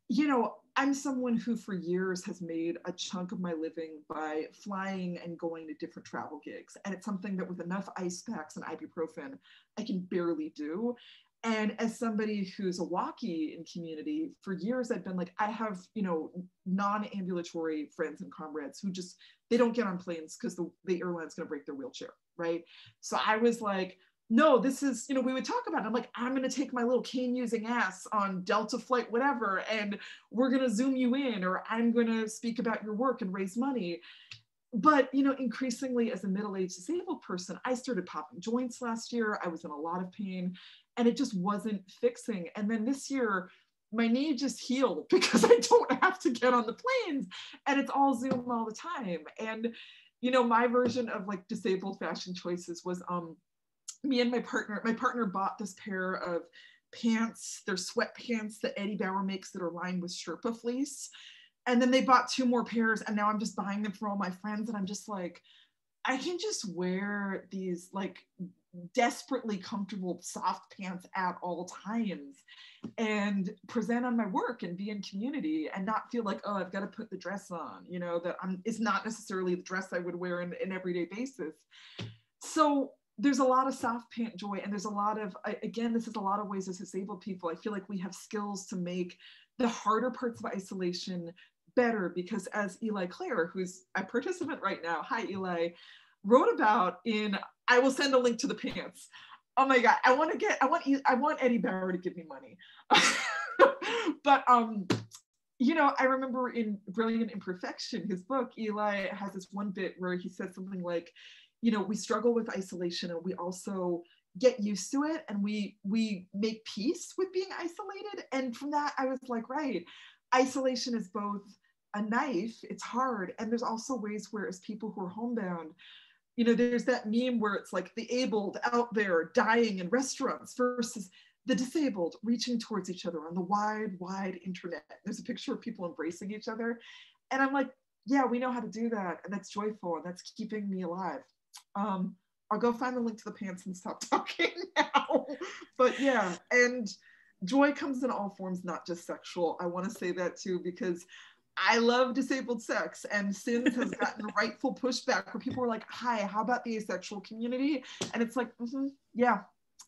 you know, I'm someone who for years has made a chunk of my living by flying and going to different travel gigs. And it's something that with enough ice packs and ibuprofen, I can barely do. And as somebody who's a walkie in community, for years I've been like, I have, you know, non-ambulatory friends and comrades who just, they don't get on planes because the airline's gonna break their wheelchair, right? So I was like, no, this is, you know, we would talk about it. I'm like, I'm gonna take my little cane using ass on Delta flight, whatever, and we're gonna Zoom you in, or I'm gonna speak about your work and raise money. But, you know, increasingly as a middle-aged disabled person, I started popping joints last year. I was in a lot of pain and it just wasn't fixing. And then this year, my knee just healed because I don't have to get on the planes and it's all Zoom all the time. And, you know, my version of like disabled fashion choices was me and my partner bought this pair of pants, they're sweatpants that Eddie Bauer makes that are lined with Sherpa fleece. And then they bought 2 more pairs and now I'm just buying them for all my friends. And I'm just like, I can just wear these like desperately comfortable soft pants at all times and present on my work and be in community and not feel like, oh, I've got to put the dress on, you know, that it's not necessarily the dress I would wear in an everyday basis. So there's a lot of soft pant joy and there's a lot of, again, this is a lot of ways as disabled people, I feel like we have skills to make the harder parts of isolation better, because as Eli Clare, who's a participant right now, hi Eli, wrote about in, I will send a link to the pants. Oh my God, I want Eddie Bauer to give me money. But you know, I remember in Brilliant Imperfection, his book, Eli has this one bit where he says something like, you know, we struggle with isolation and we also get used to it and we make peace with being isolated. And from that, I was like, right, isolation is both a knife, it's hard, and there's also ways where as people who are homebound, you know, there's that meme where it's like the abled out there dying in restaurants versus the disabled reaching towards each other on the wide, wide internet. There's a picture of people embracing each other. And I'm like, yeah, we know how to do that. And that's joyful and that's keeping me alive. I'll go find the link to the pants and stop talking now. But yeah, and joy comes in all forms, not just sexual. I want to say that too, because I love disabled sex, and Sins has gotten rightful pushback where people are like, hi, how about the asexual community? And it's like, yeah.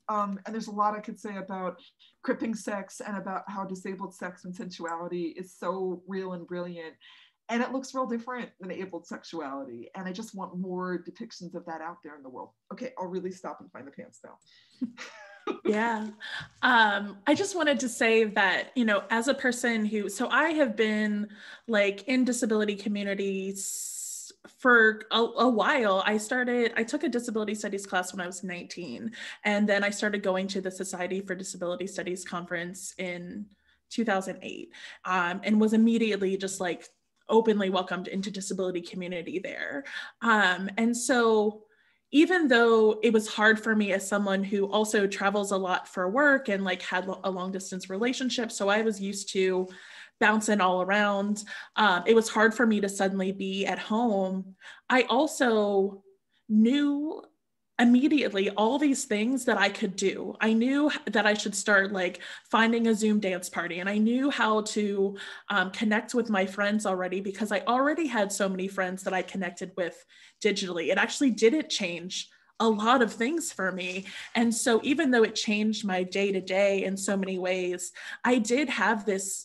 And there's a lot I could say about cripping sex and about how disabled sex and sensuality is so real and brilliant. And it looks real different than abled sexuality. And I just want more depictions of that out there in the world. Okay, I'll really stop and find the pants now. Yeah. I just wanted to say that, you know, as a person who, so I have been like in disability communities for a while. I took a disability studies class when I was 19. And then I started going to the Society for Disability Studies conference in 2008 and was immediately just like openly welcomed into disability community there. And so even though it was hard for me as someone who also travels a lot for work and like had a long distance relationship, so I was used to bouncing all around, it was hard for me to suddenly be at home. I also knew immediately all these things that I could do. I knew that I should start like finding a Zoom dance party, and I knew how to connect with my friends already, because I already had so many friends that I connected with digitally. It actually didn't change a lot of things for me. And so even though it changed my day-to-day in so many ways, I did have this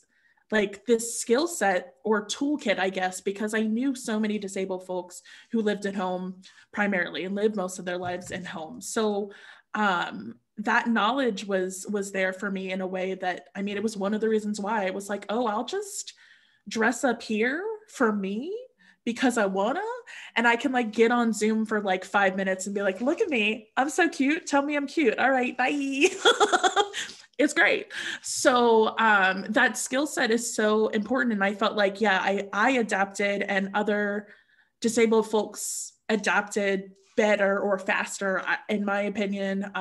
skill set or toolkit, I guess, because I knew so many disabled folks who lived at home primarily and lived most of their lives in homes. So that knowledge was there for me in a way that, I mean, it was one of the reasons why I was like, oh, I'll just dress up here for me because I wanna, and I can like get on Zoom for like 5 minutes and be like, look at me, I'm so cute, tell me I'm cute, all right, bye. It's great. So that skill set is so important. And I felt like, yeah, I adapted, and other disabled folks adapted better or faster, in my opinion,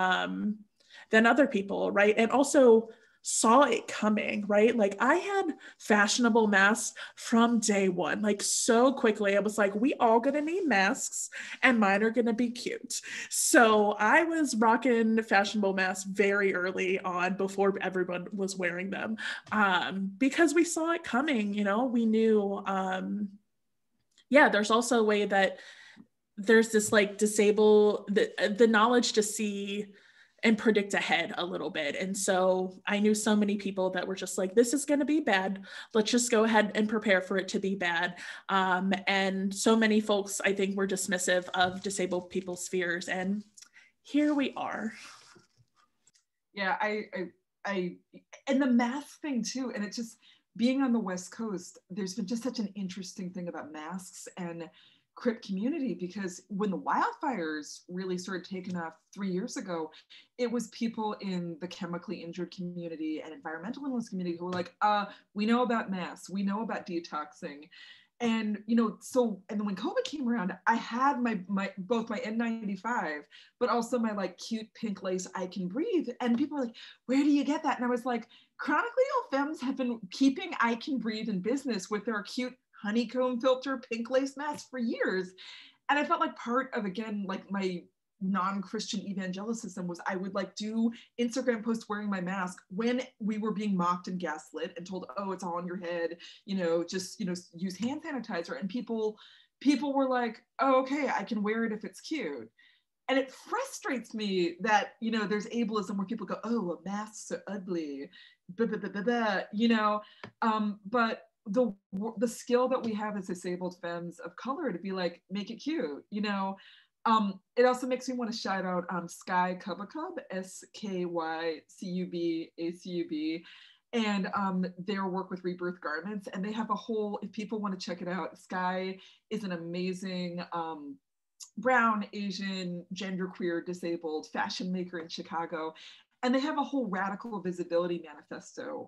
than other people, right? And also saw it coming, right? Like I had fashionable masks from day one, like so quickly. I was like, we all gonna need masks, and mine are gonna be cute. So I was rocking fashionable masks very early on, before everyone was wearing them, because we saw it coming, you know, we knew, yeah, there's also a way that there's this like the knowledge to see and predict ahead a little bit. And so I knew so many people that were just like, this is going to be bad. Let's just go ahead and prepare for it to be bad. And so many folks, I think, were dismissive of disabled people's fears. And here we are. Yeah, I and the mask thing too. And it's just being on the West Coast, there's been just such an interesting thing about masks and crip community, because when the wildfires really started taking off 3 years ago, it was people in the chemically injured community and environmental illness community who were like, we know about masks, we know about detoxing. And, you know, so, and then when COVID came around, I had my both my N95, but also my like cute pink lace I Can Breathe. And people were like, where do you get that? And I was like, chronically ill femmes have been keeping I Can Breathe in business with their cute honeycomb filter pink lace mask for years. And I felt like part of, again, like my non-Christian evangelicism was I would like do Instagram posts wearing my mask when we were being mocked and gaslit and told, oh, it's all on your head, you know, just, you know, use hand sanitizer. And people were like, oh, okay, I can wear it if it's cute. And it frustrates me that, you know, there's ableism where people go, oh, masks are ugly, blah, blah, blah, blah, blah, you know, but the skill that we have as disabled femmes of color to be like, make it cute, you know. It also makes me want to shout out Sky Cubacub, SKYCUBACUB, and their work with Rebirth Garments. And they have a whole, if people want to check it out, Sky is an amazing brown, Asian, genderqueer, disabled fashion maker in Chicago. And they have a whole radical visibility manifesto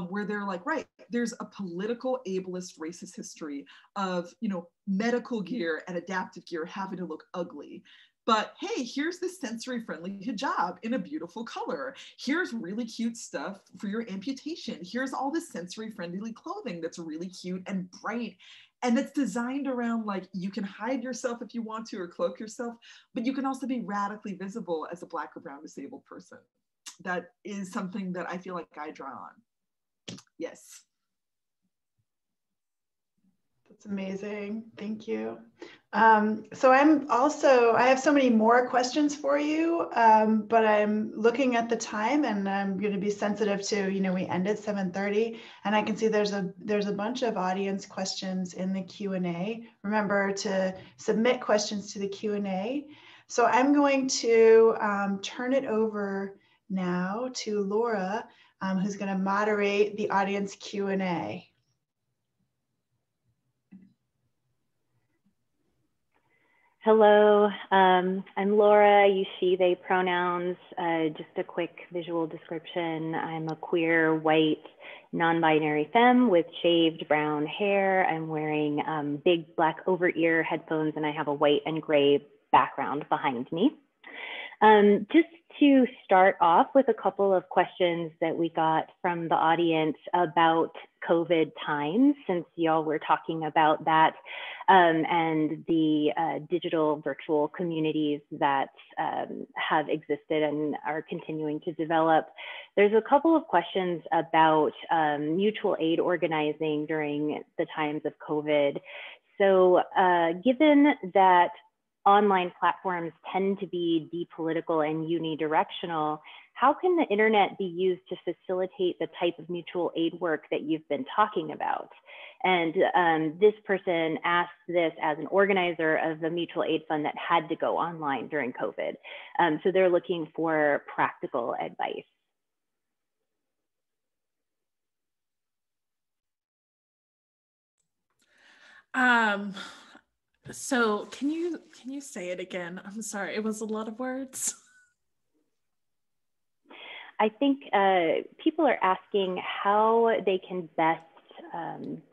where they're like, right, there's a political, ableist, racist history of, you know, medical gear and adaptive gear having to look ugly. But hey, here's this sensory-friendly hijab in a beautiful color. Here's really cute stuff for your amputation. Here's all this sensory-friendly clothing that's really cute and bright. And it's designed around like, you can hide yourself if you want to, or cloak yourself, but you can also be radically visible as a Black or brown disabled person. That is something that I feel like I draw on. Yes. That's amazing. Thank you. So I have so many more questions for you, but I'm looking at the time and I'm going to be sensitive to, you know, we end at 7:30 and I can see there's a bunch of audience questions in the Q&A. Remember to submit questions to the Q&A. So I'm going to turn it over now to Laura, who's going to moderate the audience Q&A. Hello, I'm Laura, you, she, they pronouns. Just a quick visual description. I'm a queer, white, non-binary femme with shaved brown hair. I'm wearing big black over-ear headphones and I have a white and gray background behind me. Just to start off with a couple of questions that we got from the audience about COVID times, since y'all were talking about that, and the digital virtual communities that have existed and are continuing to develop. There's a couple of questions about mutual aid organizing during the times of COVID. So given that online platforms tend to be depolitical and unidirectional, how can the internet be used to facilitate the type of mutual aid work that you've been talking about? And this person asked this as an organizer of the mutual aid fund that had to go online during COVID. So they're looking for practical advice. So can you say it again? I'm sorry, it was a lot of words. I think people are asking how they can best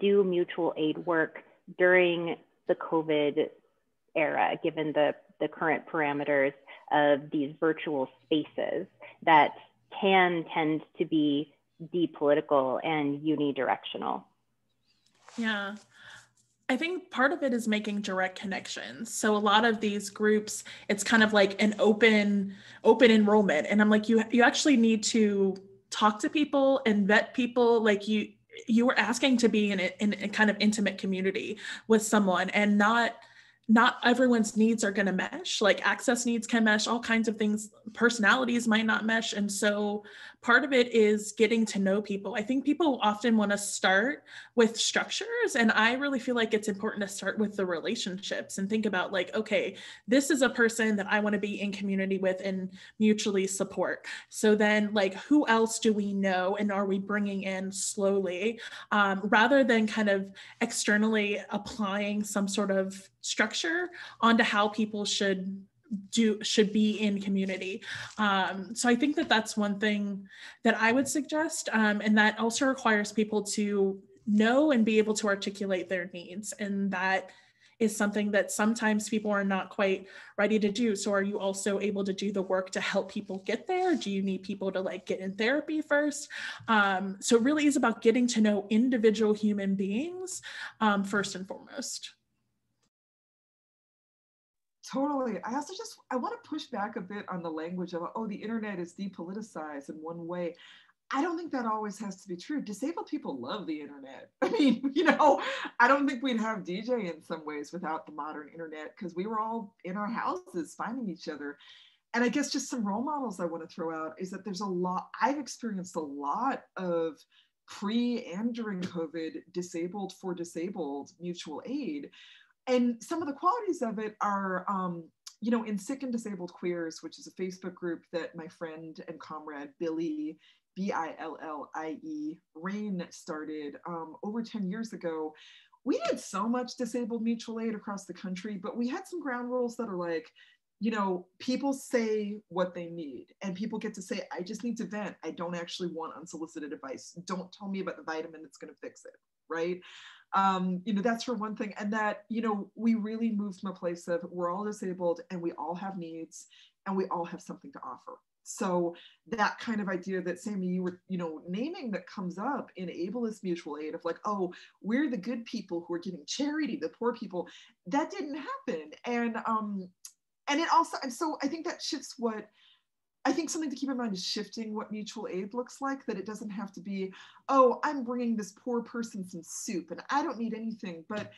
do mutual aid work during the COVID era, given the current parameters of these virtual spaces that can tend to be depolitical and unidirectional. Yeah. I think part of it is making direct connections. So a lot of these groups, it's kind of like an open enrollment. And I'm like, you actually need to talk to people and vet people. Like you were asking to be in a kind of intimate community with someone, and not everyone's needs are going to mesh. Like access needs can mesh, all kinds of things, personalities might not mesh. And so part of it is getting to know people. I think people often want to start with structures, and I really feel like it's important to start with the relationships and think about like, okay, this is a person that I want to be in community with and mutually support. So then like, who else do we know and are we bringing in slowly, rather than kind of externally applying some sort of structure onto how people should be in community. So I think that that's one thing that I would suggest, and that also requires people to know and be able to articulate their needs, and that is something that sometimes people are not quite ready to do. So are you also able to do the work to help people get there? Do you need people to like get in therapy first? So it really is about getting to know individual human beings first and foremost. Totally. I want to push back a bit on the language of, oh, the internet is depoliticized in one way. I don't think that always has to be true. Disabled people love the internet. I mean, I don't think we'd have DJ in some ways without the modern internet, because we were all in our houses finding each other. And I guess just some role models I want to throw out is that there's I've experienced a lot of pre and during COVID disabled for disabled mutual aid. And some of the qualities of it are, in Sick and Disabled Queers, which is a Facebook group that my friend and comrade Billie, Billie, Rain started over 10 years ago. We did so much disabled mutual aid across the country, but we had some ground rules that are like, people say what they need, and people get to say, I just need to vent. I don't actually want unsolicited advice. Don't tell me about the vitamin that's going to fix it, right? That's for one thing. And that, we really moved from a place of we're all disabled and we all have needs and we all have something to offer. So that kind of idea that Sami, you were, naming, that comes up in ableist mutual aid of like, oh, we're the good people who are giving charity to poor people. That didn't happen. And it also, and so I think that shifts I think something to keep in mind is shifting what mutual aid looks like, that it doesn't have to be, oh, I'm bringing this poor person some soup and I don't need anything. But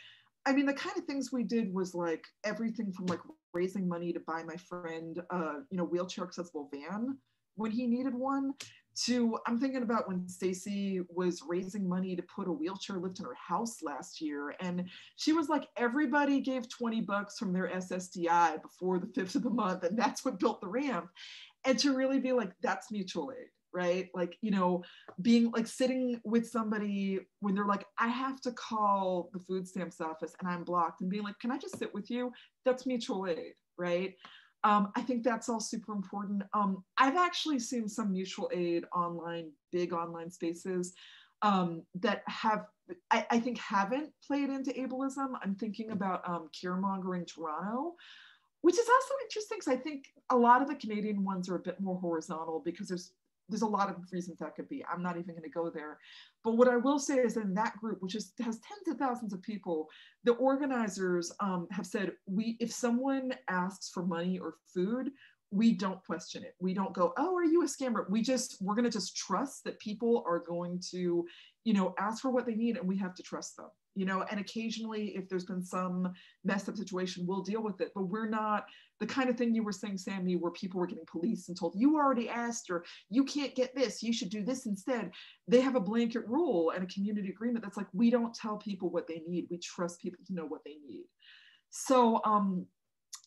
I mean, the kind of things we did was like everything from like raising money to buy my friend, wheelchair accessible van when he needed one, to I'm thinking about when Stacy was raising money to put a wheelchair lift in her house last year. And she was like, everybody gave $20 from their SSDI before the 5th of the month. And that's what built the ramp. And to really be like, that's mutual aid, right? Like, being like sitting with somebody when they're like, I have to call the food stamps office and I'm blocked, and being like, can I just sit with you? That's mutual aid, right? I think that's all super important. I've actually seen some mutual aid big online spaces that I think haven't played into ableism. I'm thinking about Caremongering Toronto, which is also interesting because I think a lot of the Canadian ones are a bit more horizontal because there's a lot of reasons that could be. I'm not even going to go there. But what I will say is in that group, which has tens of thousands of people, the organizers have said, if someone asks for money or food, we don't question it. We don't go, oh, are you a scammer? We're going to just trust that people are going to, ask for what they need, and we have to trust them, and occasionally if there's been some messed up situation, we'll deal with it. But we're not the kind of thing you were saying, Sami, where people were getting policed and told, you already asked, or you can't get this, you should do this instead. They have a blanket rule and a community agreement that's like, we don't tell people what they need. We trust people to know what they need. So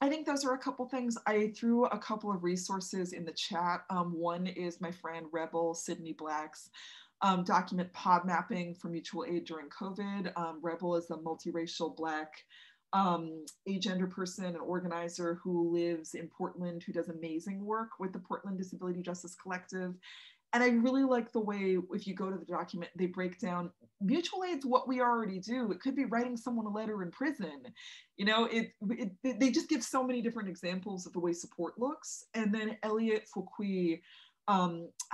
I think those are a couple things. I threw a couple of resources in the chat. One is my friend Rebel Sydney Black's document pod mapping for mutual aid during COVID. Rebel is a multiracial Black agender person and organizer who lives in Portland, who does amazing work with the Portland Disability Justice Collective. And I really like the way, if you go to the document, they break down mutual aid's what we already do. It could be writing someone a letter in prison. They just give so many different examples of the way support looks. And then Elliot Foucault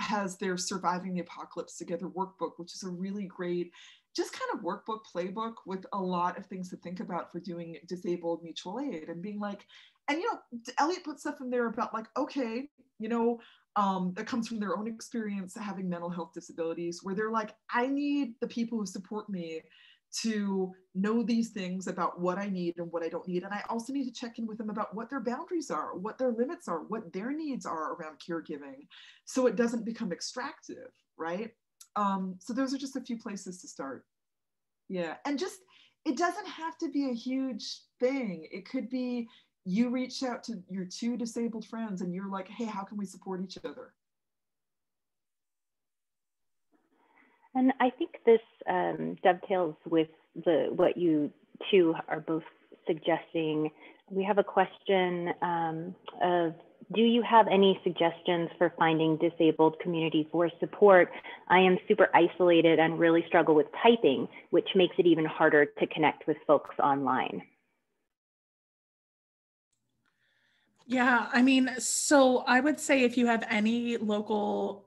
has their Surviving the Apocalypse Together workbook, which is a really great, just kind of workbook, playbook with a lot of things to think about for doing disabled mutual aid and being like, and Elliot put stuff in there about like, okay, that comes from their own experience having mental health disabilities, where they're like, I need the people who support me to know these things about what I need and what I don't need. And I also need to check in with them about what their boundaries are, what their limits are, what their needs are around caregiving, so it doesn't become extractive, right? So those are just a few places to start. Yeah, and just, it doesn't have to be a huge thing. It could be you reach out to your two disabled friends and you're like, hey, how can we support each other? And I think this dovetails with what you two are both suggesting. We have a question of, do you have any suggestions for finding disabled community for support? I am super isolated and really struggle with typing, which makes it even harder to connect with folks online. Yeah, I mean, so I would say if you have any local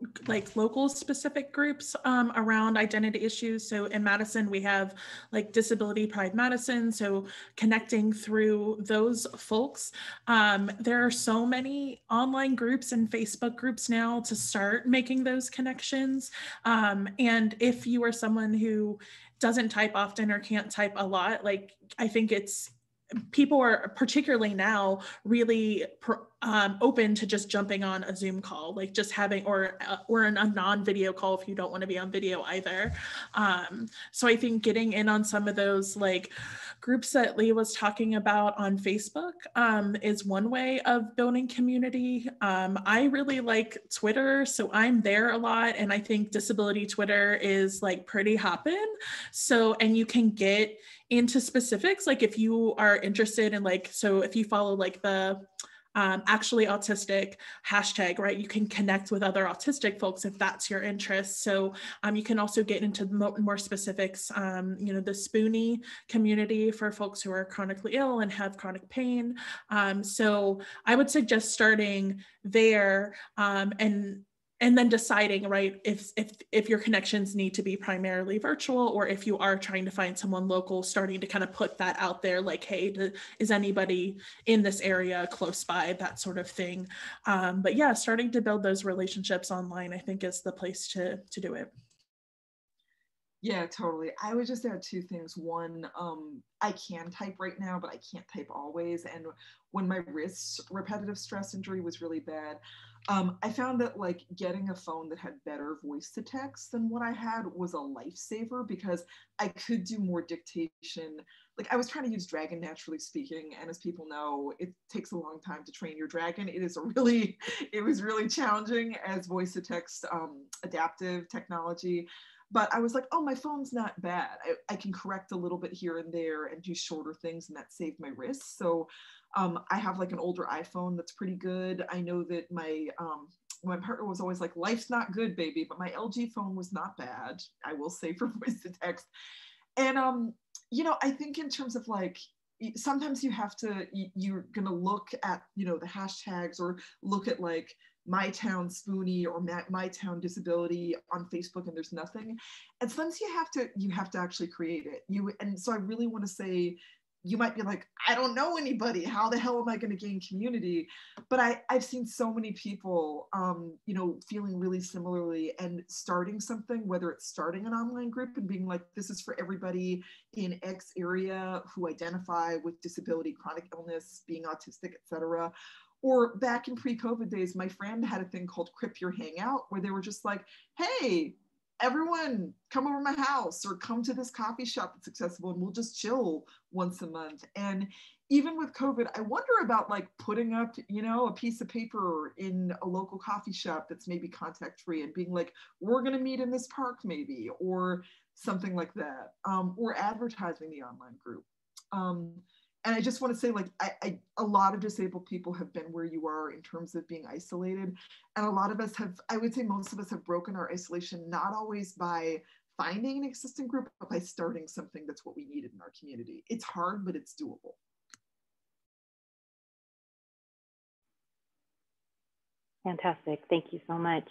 specific groups around identity issues. So in Madison, we have like Disability Pride Madison. So connecting through those folks. There are so many online groups and Facebook groups now to start making those connections. And if you are someone who doesn't type often or can't type a lot, like I think people are, particularly now, really open to just jumping on a Zoom call, like just having, or a non-video call if you don't want to be on video either. So I think getting in on some of those like groups that Leah was talking about on Facebook is one way of building community. I really like Twitter, so I'm there a lot, and I think disability Twitter is like pretty hoppin'. So, and you can get into specifics, like if you are interested in like, so if you follow like the actually autistic hashtag, right, you can connect with other autistic folks if that's your interest. So you can also get into more specifics, the Spoonie community for folks who are chronically ill and have chronic pain. So I would suggest starting there and then deciding, right, if your connections need to be primarily virtual, or if you are trying to find someone local, starting to kind of put that out there, like, hey, is anybody in this area close by, that sort of thing. But yeah, starting to build those relationships online, I think, is the place to do it. Yeah, totally. I would just add two things. One, I can type right now, but I can't type always. And when my wrist repetitive stress injury was really bad, I found that like getting a phone that had better voice to text than what I had was a lifesaver, because I could do more dictation. Like I was trying to use Dragon Naturally Speaking, and as people know, it takes a long time to train your Dragon. It was really challenging as voice to text adaptive technology. But I was like, oh, my phone's not bad. I can correct a little bit here and there and do shorter things, and that saved my wrists. So I have like an older iPhone that's pretty good. I know that my partner was always like, life's not good, baby, but my LG phone was not bad, I will say, for voice to text. And, I think in terms of like, sometimes you have to, you're gonna look at, you know, the hashtags or look at like my town Spoonie or my town disability on Facebook and there's nothing. And sometimes you have to actually create it. And so I really want to say, you might be like, I don't know anybody. How the hell am I going to gain community? But I've seen so many people, you know, feeling really similarly and starting something, whether it's starting an online group and being like, this is for everybody in X area who identify with disability, chronic illness, being autistic, etc. Or back in pre-COVID days, my friend had a thing called Crip Your Hangout, where they were just like, hey, everyone come over to my house or come to this coffee shop that's accessible and we'll just chill once a month. And even with COVID, I wonder about like putting up, you know, a piece of paper in a local coffee shop that's maybe contact free and being like, we're gonna meet in this park maybe, or something like that, or advertising the online group. And I just want to say, like, a lot of disabled people have been where you are in terms of being isolated. And a lot of us have, I would say most of us have broken our isolation, not always by finding an existing group, but by starting something that's what we needed in our community. It's hard, but it's doable. Fantastic, thank you so much.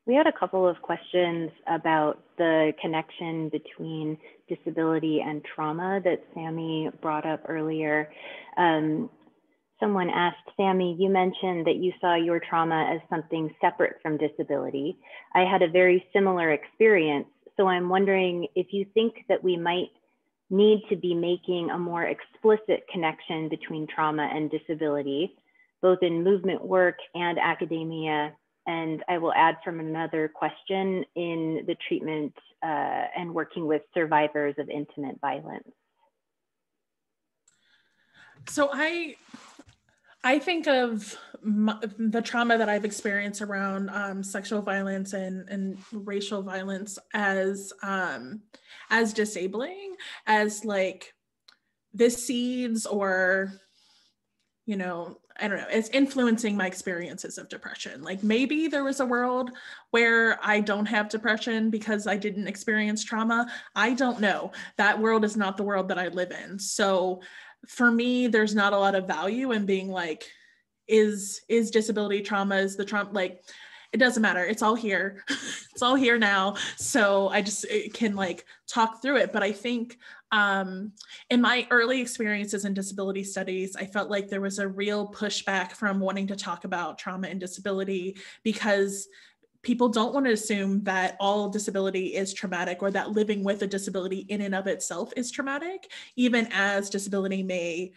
We had a couple of questions about the connection between disability and trauma that Sami brought up earlier. Someone asked, Sami, you mentioned that you saw your trauma as something separate from disability. I had a very similar experience, so I'm wondering if you think that we might need to be making a more explicit connection between trauma and disability, both in movement work and academia. And I will add from another question in the treatment and working with survivors of intimate violence. So I think of the trauma that I've experienced around sexual violence and racial violence as disabling, as like the seeds or, you know, I don't know, it's influencing my experiences of depression. Like maybe there was a world where I don't have depression because I didn't experience trauma. I don't know. That world is not the world that I live in. So for me, there's not a lot of value in being like, is disability trauma, is the trauma, like, it doesn't matter. It's all here. It's all here now. So I just can like talk through it. But I think in my early experiences in disability studies, I felt like there was a real pushback from wanting to talk about trauma and disability because people don't want to assume that all disability is traumatic or that living with a disability in and of itself is traumatic, even as disability may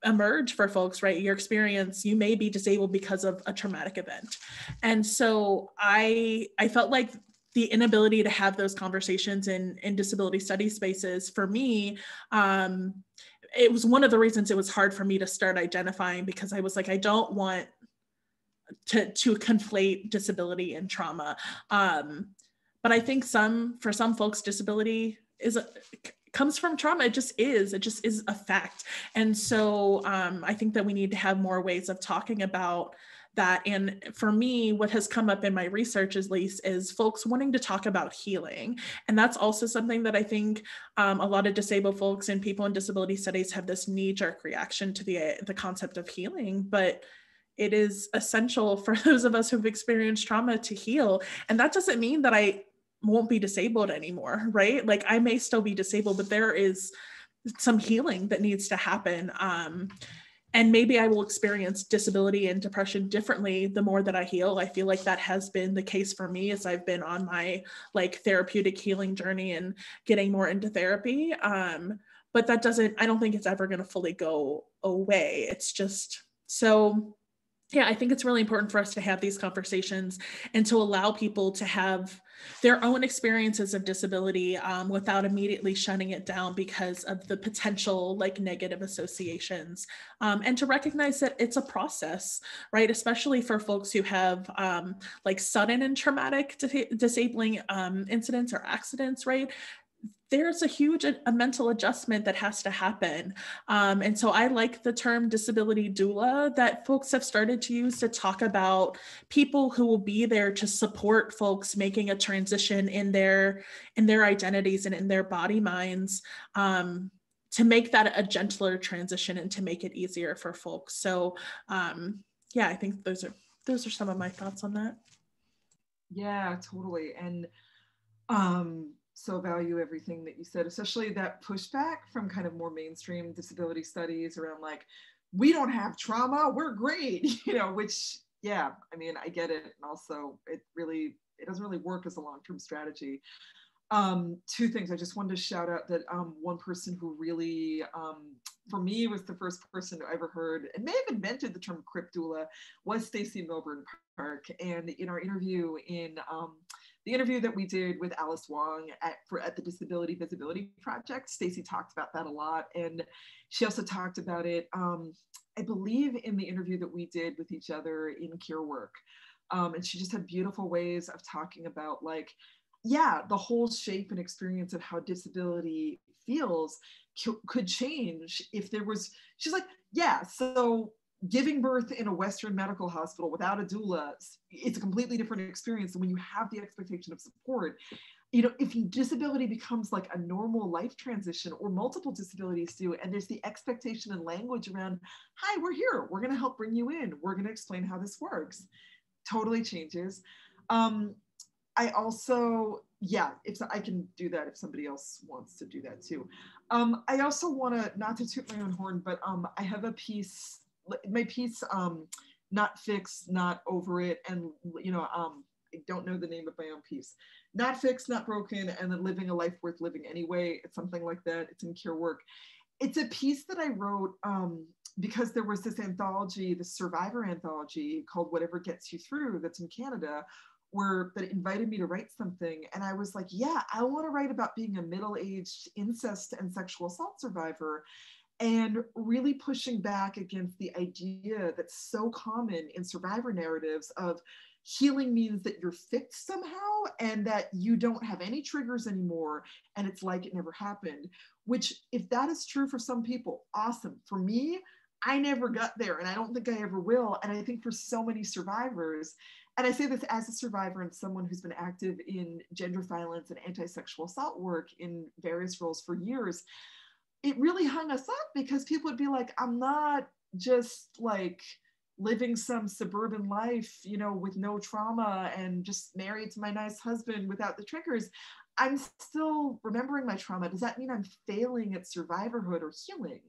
emerge for folks, right? Your experience, you may be disabled because of a traumatic event. And so I felt like the inability to have those conversations in disability study spaces for me, it was one of the reasons it was hard for me to start identifying, because I was like, I don't want to conflate disability and trauma. But I think for some folks, disability comes from trauma. It just is a fact. And so I think that we need to have more ways of talking about that. And for me, what has come up in my research at least is folks wanting to talk about healing. And that's also something that I think a lot of disabled folks and people in disability studies have this knee-jerk reaction to the concept of healing, but it is essential for those of us who've experienced trauma to heal. And that doesn't mean that I won't be disabled anymore, right? Like I may still be disabled, but there is some healing that needs to happen. And maybe I will experience disability and depression differently the more that I heal. I feel like that has been the case for me as I've been on my like therapeutic healing journey and getting more into therapy. But that I don't think it's ever going to fully go away. It's just so. Yeah, I think it's really important for us to have these conversations and to allow people to have their own experiences of disability without immediately shutting it down because of the potential like negative associations, and to recognize that it's a process, right? Especially for folks who have like sudden and traumatic disabling incidents or accidents, right? There's a mental adjustment that has to happen. And so I like the term disability doula that folks have started to use to talk about people who will be there to support folks making a transition in their identities and in their body minds. make that a gentler transition and to make it easier for folks. So yeah, I think those are some of my thoughts on that. Yeah, totally. And so value everything that you said, especially that pushback from kind of more mainstream disability studies around like, we don't have trauma, we're great, you know, which, yeah, I mean, I get it. And also it doesn't really work as a long-term strategy. Two things I just wanted to shout out that one person who really, for me, was the first person I ever heard and may have invented the term crip doula was Stacey Milburn Park. And in our interview the interview that we did with Alice Wong at the Disability Visibility Project, Stacey talked about that a lot. And she also talked about it, I believe, in the interview that we did with each other in Cure Work. And she just had beautiful ways of talking about like, yeah, the whole shape and experience of how disability feels could change if there was, she's like, yeah, so giving birth in a Western medical hospital without a doula, it's a completely different experience than when you have the expectation of support. You know, if disability becomes like a normal life transition, or multiple disabilities do, and there's the expectation and language around, hi, we're here, we're gonna help bring you in, we're gonna explain how this works, totally changes. I also, yeah, if I can do that if somebody else wants to do that too. I also want to, not to toot my own horn, but I have a piece, my piece, Not Fixed, Not Over It, and you know, I don't know the name of my own piece. Not Fixed, Not Broken, and then Living a Life Worth Living Anyway. It's something like that. It's in Cure Work. It's a piece that I wrote because there was this anthology, the survivor anthology called Whatever Gets You Through, that's in Canada, that invited me to write something. And I was like, yeah, I want to write about being a middle-aged incest and sexual assault survivor, and really pushing back against the idea that's so common in survivor narratives of healing means that you're fixed somehow and that you don't have any triggers anymore and it's like it never happened, which if that is true for some people, awesome. For me, I never got there and I don't think I ever will. And I think for so many survivors, and I say this as a survivor and someone who's been active in gender violence and anti-sexual assault work in various roles for years, it really hung us up because people would be like, I'm not just like living some suburban life, you know, with no trauma and just married to my nice husband without the triggers. I'm still remembering my trauma. Does that mean I'm failing at survivorhood or healing?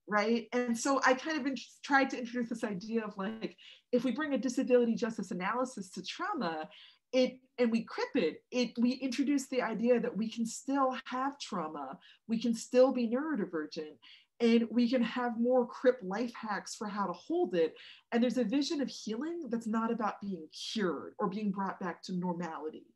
Right? And so I kind of tried to introduce this idea of like, if we bring a disability justice analysis to trauma, and we crip it, we introduce the idea that we can still have trauma, we can still be neurodivergent, and we can have more crip life hacks for how to hold it. And there's a vision of healing that's not about being cured or being brought back to normality.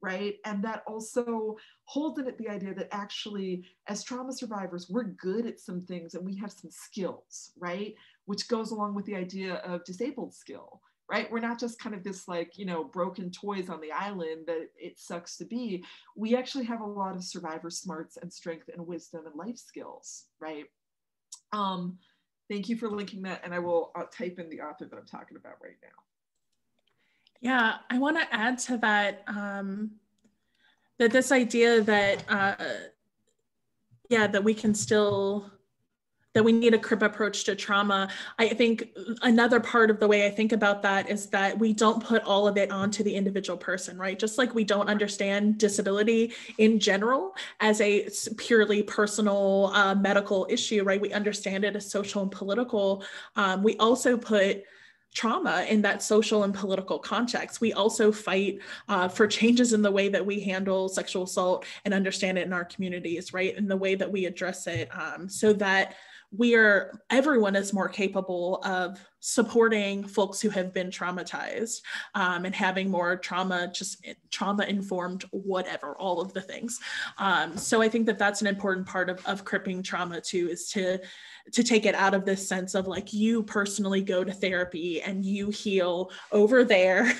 Right? And that also holds in it the idea that actually, as trauma survivors, we're good at some things and we have some skills, right? Which goes along with the idea of disabled skill, right? We're not just kind of this like, you know, broken toys on the island that it sucks to be. We actually have a lot of survivor smarts and strength and wisdom and life skills, right? Thank you for linking that. And I will type in the author that I'm talking about right now. Yeah, I want to add to that, that this idea that, yeah, that we can still, that we need a crip approach to trauma. I think another part of the way I think about that is that we don't put all of it onto the individual person, right? Just like we don't understand disability in general as a purely personal medical issue, right? We understand it as social and political. We also put trauma in that social and political context. We also fight for changes in the way that we handle sexual assault and understand it in our communities, right? And the way that we address it, so that everyone is more capable of supporting folks who have been traumatized, and having more trauma-informed whatever, all of the things. So I think that that's an important part of cripping trauma too, is to take it out of this sense of like, you personally go to therapy and you heal over there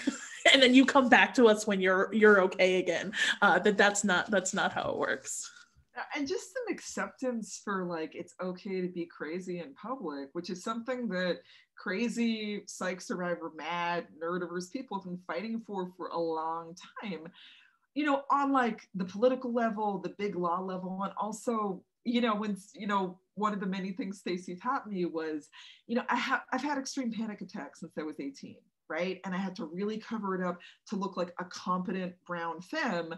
and then you come back to us when you're okay again. That's not how it works. And just some acceptance for like, it's okay to be crazy in public, which is something that crazy psych survivor, mad, nerdiverse people have been fighting for a long time, you know, on like the political level, the big law level, and also, one of the many things Stacey taught me was, I've had extreme panic attacks since I was 18, right? And I had to really cover it up to look like a competent brown femme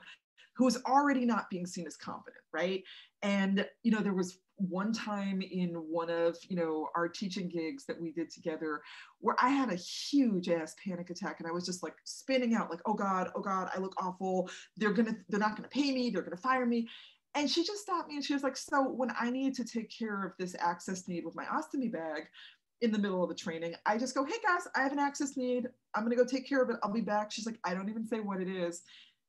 who was already not being seen as competent, right? And, there was one time in one of, our teaching gigs that we did together where I had a huge ass panic attack, and I was just like spinning out like, oh God, I look awful. They're not gonna pay me. They're gonna fire me. And she just stopped me and she was like, so when I needed to take care of this access need with my ostomy bag in the middle of a training, I just go, hey guys, I have an access need. I'm gonna go take care of it. I'll be back. She's like, I don't even say what it is.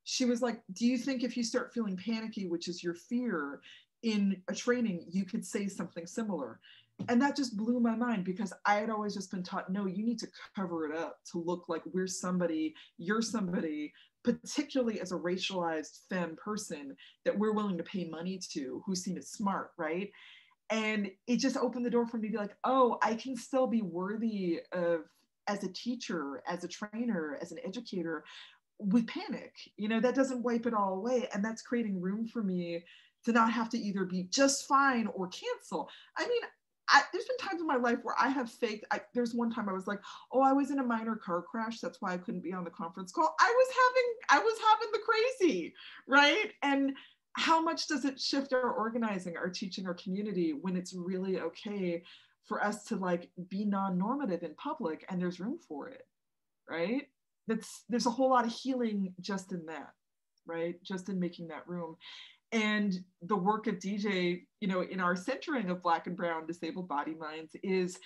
She was like, do you think if you start feeling panicky, which is your fear in a training, you could say something similar? And that just blew my mind, because I had always just been taught, no, you need to cover it up to look like you're somebody, particularly as a racialized femme person that we're willing to pay money to, who's seen as smart, right? And it just opened the door for me to be like, oh, I can still be worthy of, as a teacher, as a trainer, as an educator, with panic. That doesn't wipe it all away. And that's creating room for me to not have to either be just fine or cancel. I mean, there's been times in my life where I have faked. There's one time I was like, oh, I was in a minor car crash. That's why I couldn't be on the conference call. I was having the crazy, right? And how much does it shift our organizing, our teaching, our community, when it's really okay for us to like be non-normative in public, and there's room for it, right? There's a whole lot of healing just in that, right? Just in making that room. And the work of DJ, in our centering of Black and Brown disabled body minds is,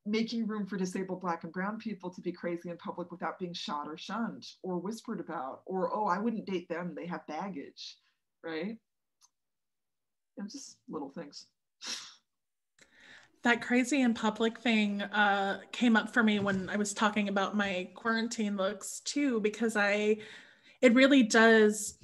making room for disabled Black and Brown people to be crazy in public without being shot or shunned or whispered about, or, oh, I wouldn't date them, they have baggage, right? Just little things. That crazy in public thing came up for me when I was talking about my quarantine looks too, because it really does,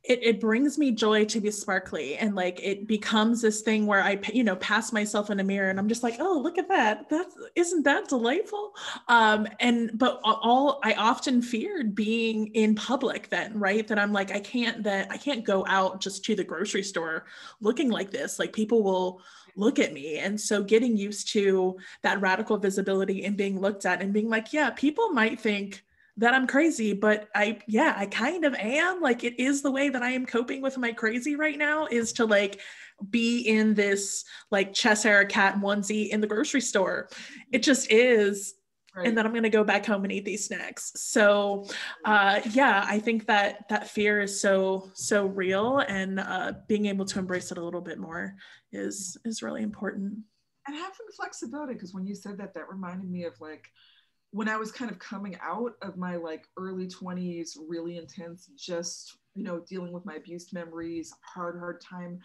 it brings me joy to be sparkly, and like it becomes this thing where I pass myself in a mirror and I'm just like, oh, look at that, isn't that delightful? But I often feared being in public then, right? That I'm like, I can't go out just to the grocery store looking like this, like people will look at me. And so getting used to that radical visibility and being looked at and being like, yeah, people might think that I'm crazy, but I kind of am. Like, it is the way that I am coping with my crazy right now, is to like be in this like chest hair cat onesie in the grocery store. It just is. Right. And then I'm going to go back home and eat these snacks. So I think that fear is so real, and being able to embrace it a little bit more is really important. And having flexibility, because when you said that reminded me of like, when I was kind of coming out of my like early 20s, really intense, just, dealing with my abuse memories, hard time.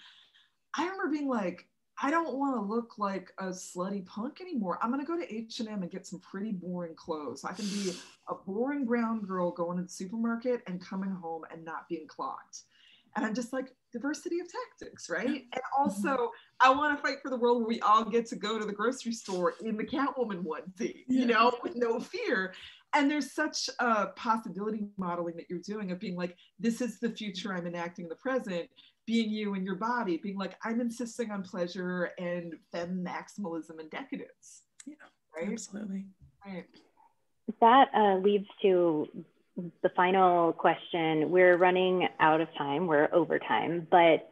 I remember being like, I don't want to look like a slutty punk anymore. I'm going to go to H&M and get some pretty boring clothes. I can be a boring brown girl going to the supermarket and coming home and not being clocked. And I'm just like, diversity of tactics, right? And also, I want to fight for the world where we all get to go to the grocery store in the Catwoman onesie, with no fear. And there's such a possibility modeling that you're doing of being like, this is the future I'm enacting in the present, being you and your body, being like, I'm insisting on pleasure and femme maximalism and decadence. Yeah, right? Absolutely. Right. That leads to the final question. We're running out of time, we're over time, but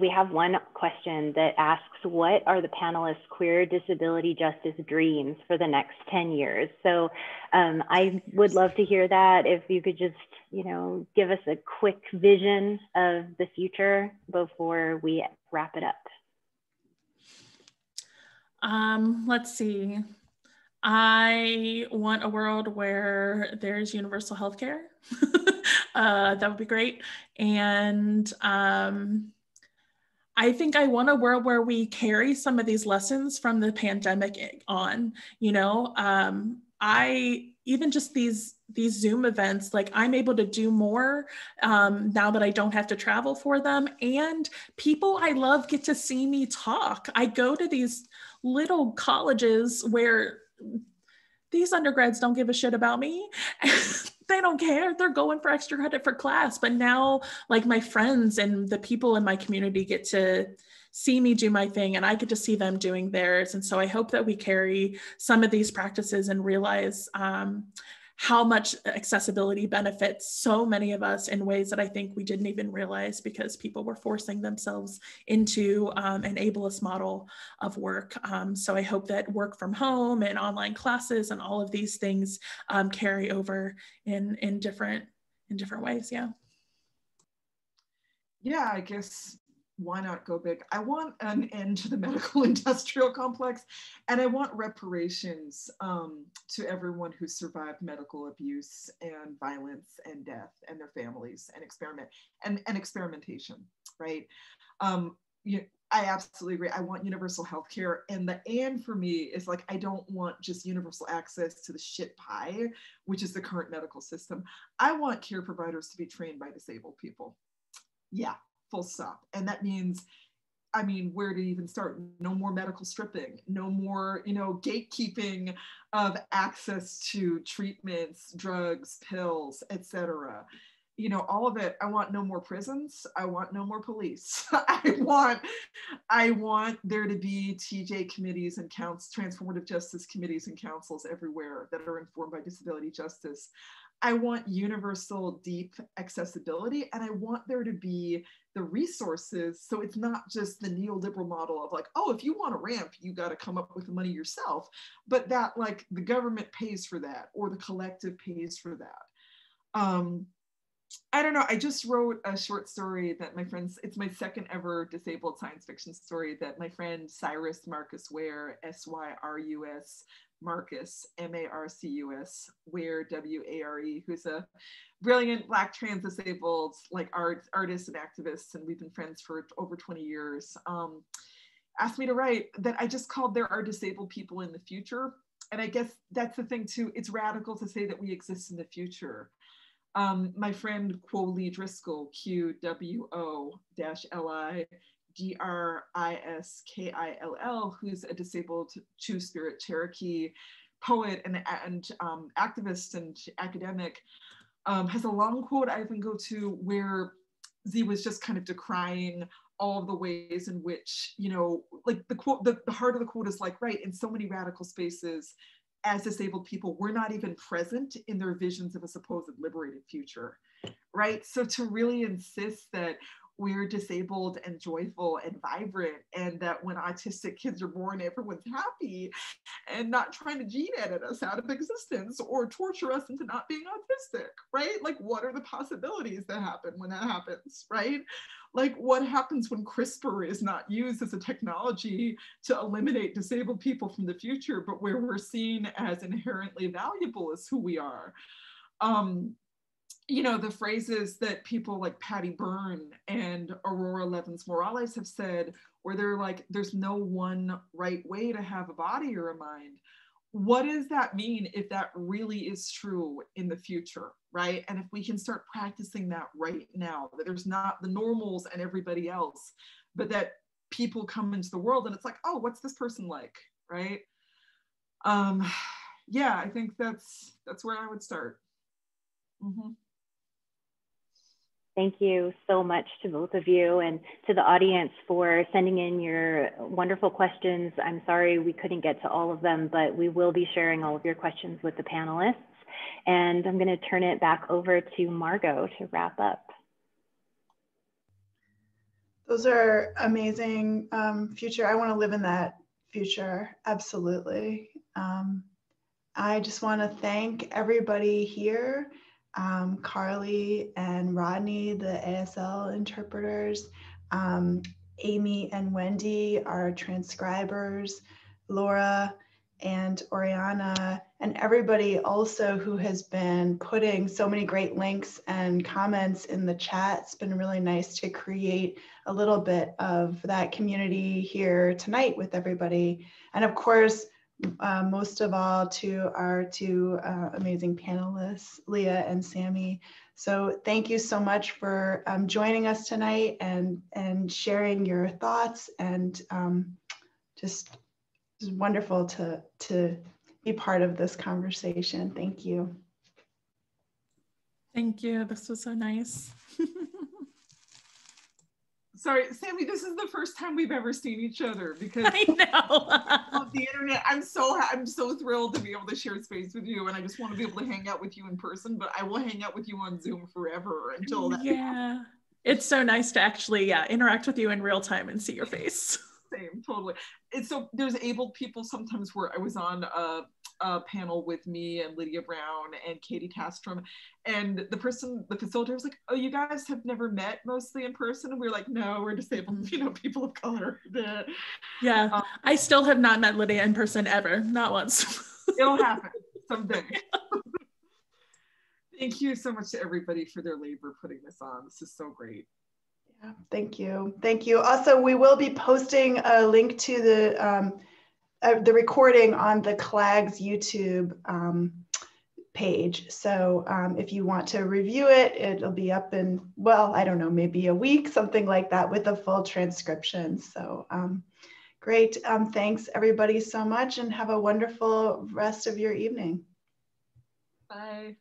we have one question that asks, what are the panelists' queer disability justice dreams for the next 10 years? So I would love to hear that. If you could just, give us a quick vision of the future before we wrap it up. Let's see. I want a world where there's universal healthcare. That would be great. And I think I want a world where we carry some of these lessons from the pandemic on, even just these Zoom events, like I'm able to do more now that I don't have to travel for them. And people I love get to see me talk. I go to these little colleges where these undergrads don't give a shit about me. they don't care. They're going for extra credit for class. But now, like, my friends and the people in my community get to see me do my thing, and I get to see them doing theirs. And so I hope that we carry some of these practices and realize how much accessibility benefits so many of us in ways that I think we didn't even realize, because people were forcing themselves into an ableist model of work. So I hope that work from home and online classes and all of these things carry over in different ways. Yeah. Yeah, I guess, why not go big? I want an end to the medical industrial complex, and I want reparations to everyone who survived medical abuse and violence and death, and their families, and experimentation, right? I absolutely agree. I want universal healthcare, and the "and" for me is like, I don't want just universal access to the shit pie, which is the current medical system. I want care providers to be trained by disabled people. Yeah, full stop. And that means, I mean, where to even start? No more medical stripping, no more, gatekeeping of access to treatments, drugs, pills, etc. All of it. I want no more prisons. I want no more police. I want there to be TJ committees and transformative justice committees and councils everywhere that are informed by disability justice. I want universal deep accessibility, and I want there to be the resources. So it's not just the neoliberal model of like, oh, if you want a ramp, you got to come up with the money yourself, but that like the government pays for that, or the collective pays for that. I don't know. I just wrote a short story that my friends, it's my second ever disabled science fiction story that my friend Cyrus Marcus Ware, Syrus Marcus, Marcus Ware, Ware, who's a brilliant Black trans disabled like artist and activist, and we've been friends for over 20 years, asked me to write that I just called There Are Disabled People in the Future. And I guess that's the thing too, it's radical to say that we exist in the future. My friend Quo Lee Driscoll, QWO-LIDRISKILL, who's a disabled Two-Spirit Cherokee poet and activist and academic, has a long quote I even go to where Z was just kind of decrying all of the ways in which, like the quote, the heart of the quote is like, right, in so many radical spaces, as disabled people, we're not even present in their visions of a supposed liberated future, right? So to really insist that we're disabled and joyful and vibrant, and that when autistic kids are born, everyone's happy, and not trying to gene edit us out of existence or torture us into not being autistic, right? Like, what are the possibilities that happen when that happens, right? Like, what happens when CRISPR is not used as a technology to eliminate disabled people from the future, but where we're seen as inherently valuable as who we are? The phrases that people like Patty Byrne and Aurora Levins Morales have said, where they're like, there's no one right way to have a body or a mind. What does that mean if that really is true in the future, right? And if we can start practicing that right now, that there's not the normals and everybody else, but that people come into the world and it's like, oh, what's this person like, right? Yeah, I think that's where I would start. Mm-hmm. Thank you so much to both of you, and to the audience for sending in your wonderful questions. I'm sorry we couldn't get to all of them, but we will be sharing all of your questions with the panelists. And I'm going to turn it back over to Margot to wrap up. Those are amazing future. I want to live in that future, absolutely. I just want to thank everybody here. Carly and Rodney, the ASL interpreters, Amy and Wendy, our transcribers, Laura and Oriana, and everybody also who has been putting so many great links and comments in the chat. It's been really nice to create a little bit of that community here tonight with everybody. And of course, most of all to our two amazing panelists, Leah and Sami. So thank you so much for joining us tonight and sharing your thoughts, and just wonderful to be part of this conversation. Thank you. Thank you. This was so nice. Sorry, Sami, this is the first time we've ever seen each other because I know. on the internet. I'm so thrilled to be able to share space with you, and I just want to be able to hang out with you in person, but I will hang out with you on Zoom forever until that. Yeah. It's so nice to actually, interact with you in real time and see your face. Same, totally. It's so, there's able people sometimes where I was on a panel with me and Lydia Brown and Katie Castrom, and the facilitator was like, oh, you guys have never met mostly in person? And we were like, no, we're disabled, people of color. Yeah, I still have not met Lydia in person ever, not once. It'll happen someday. Thank you so much to everybody for their labor putting this on. This is so great. Yeah, thank you. Thank you. Also, we will be posting a link to the recording on the CLAG's YouTube page. So if you want to review it, it'll be up in, well, I don't know, maybe a week, something like that, with a full transcription. So great. Thanks everybody so much, and have a wonderful rest of your evening. Bye.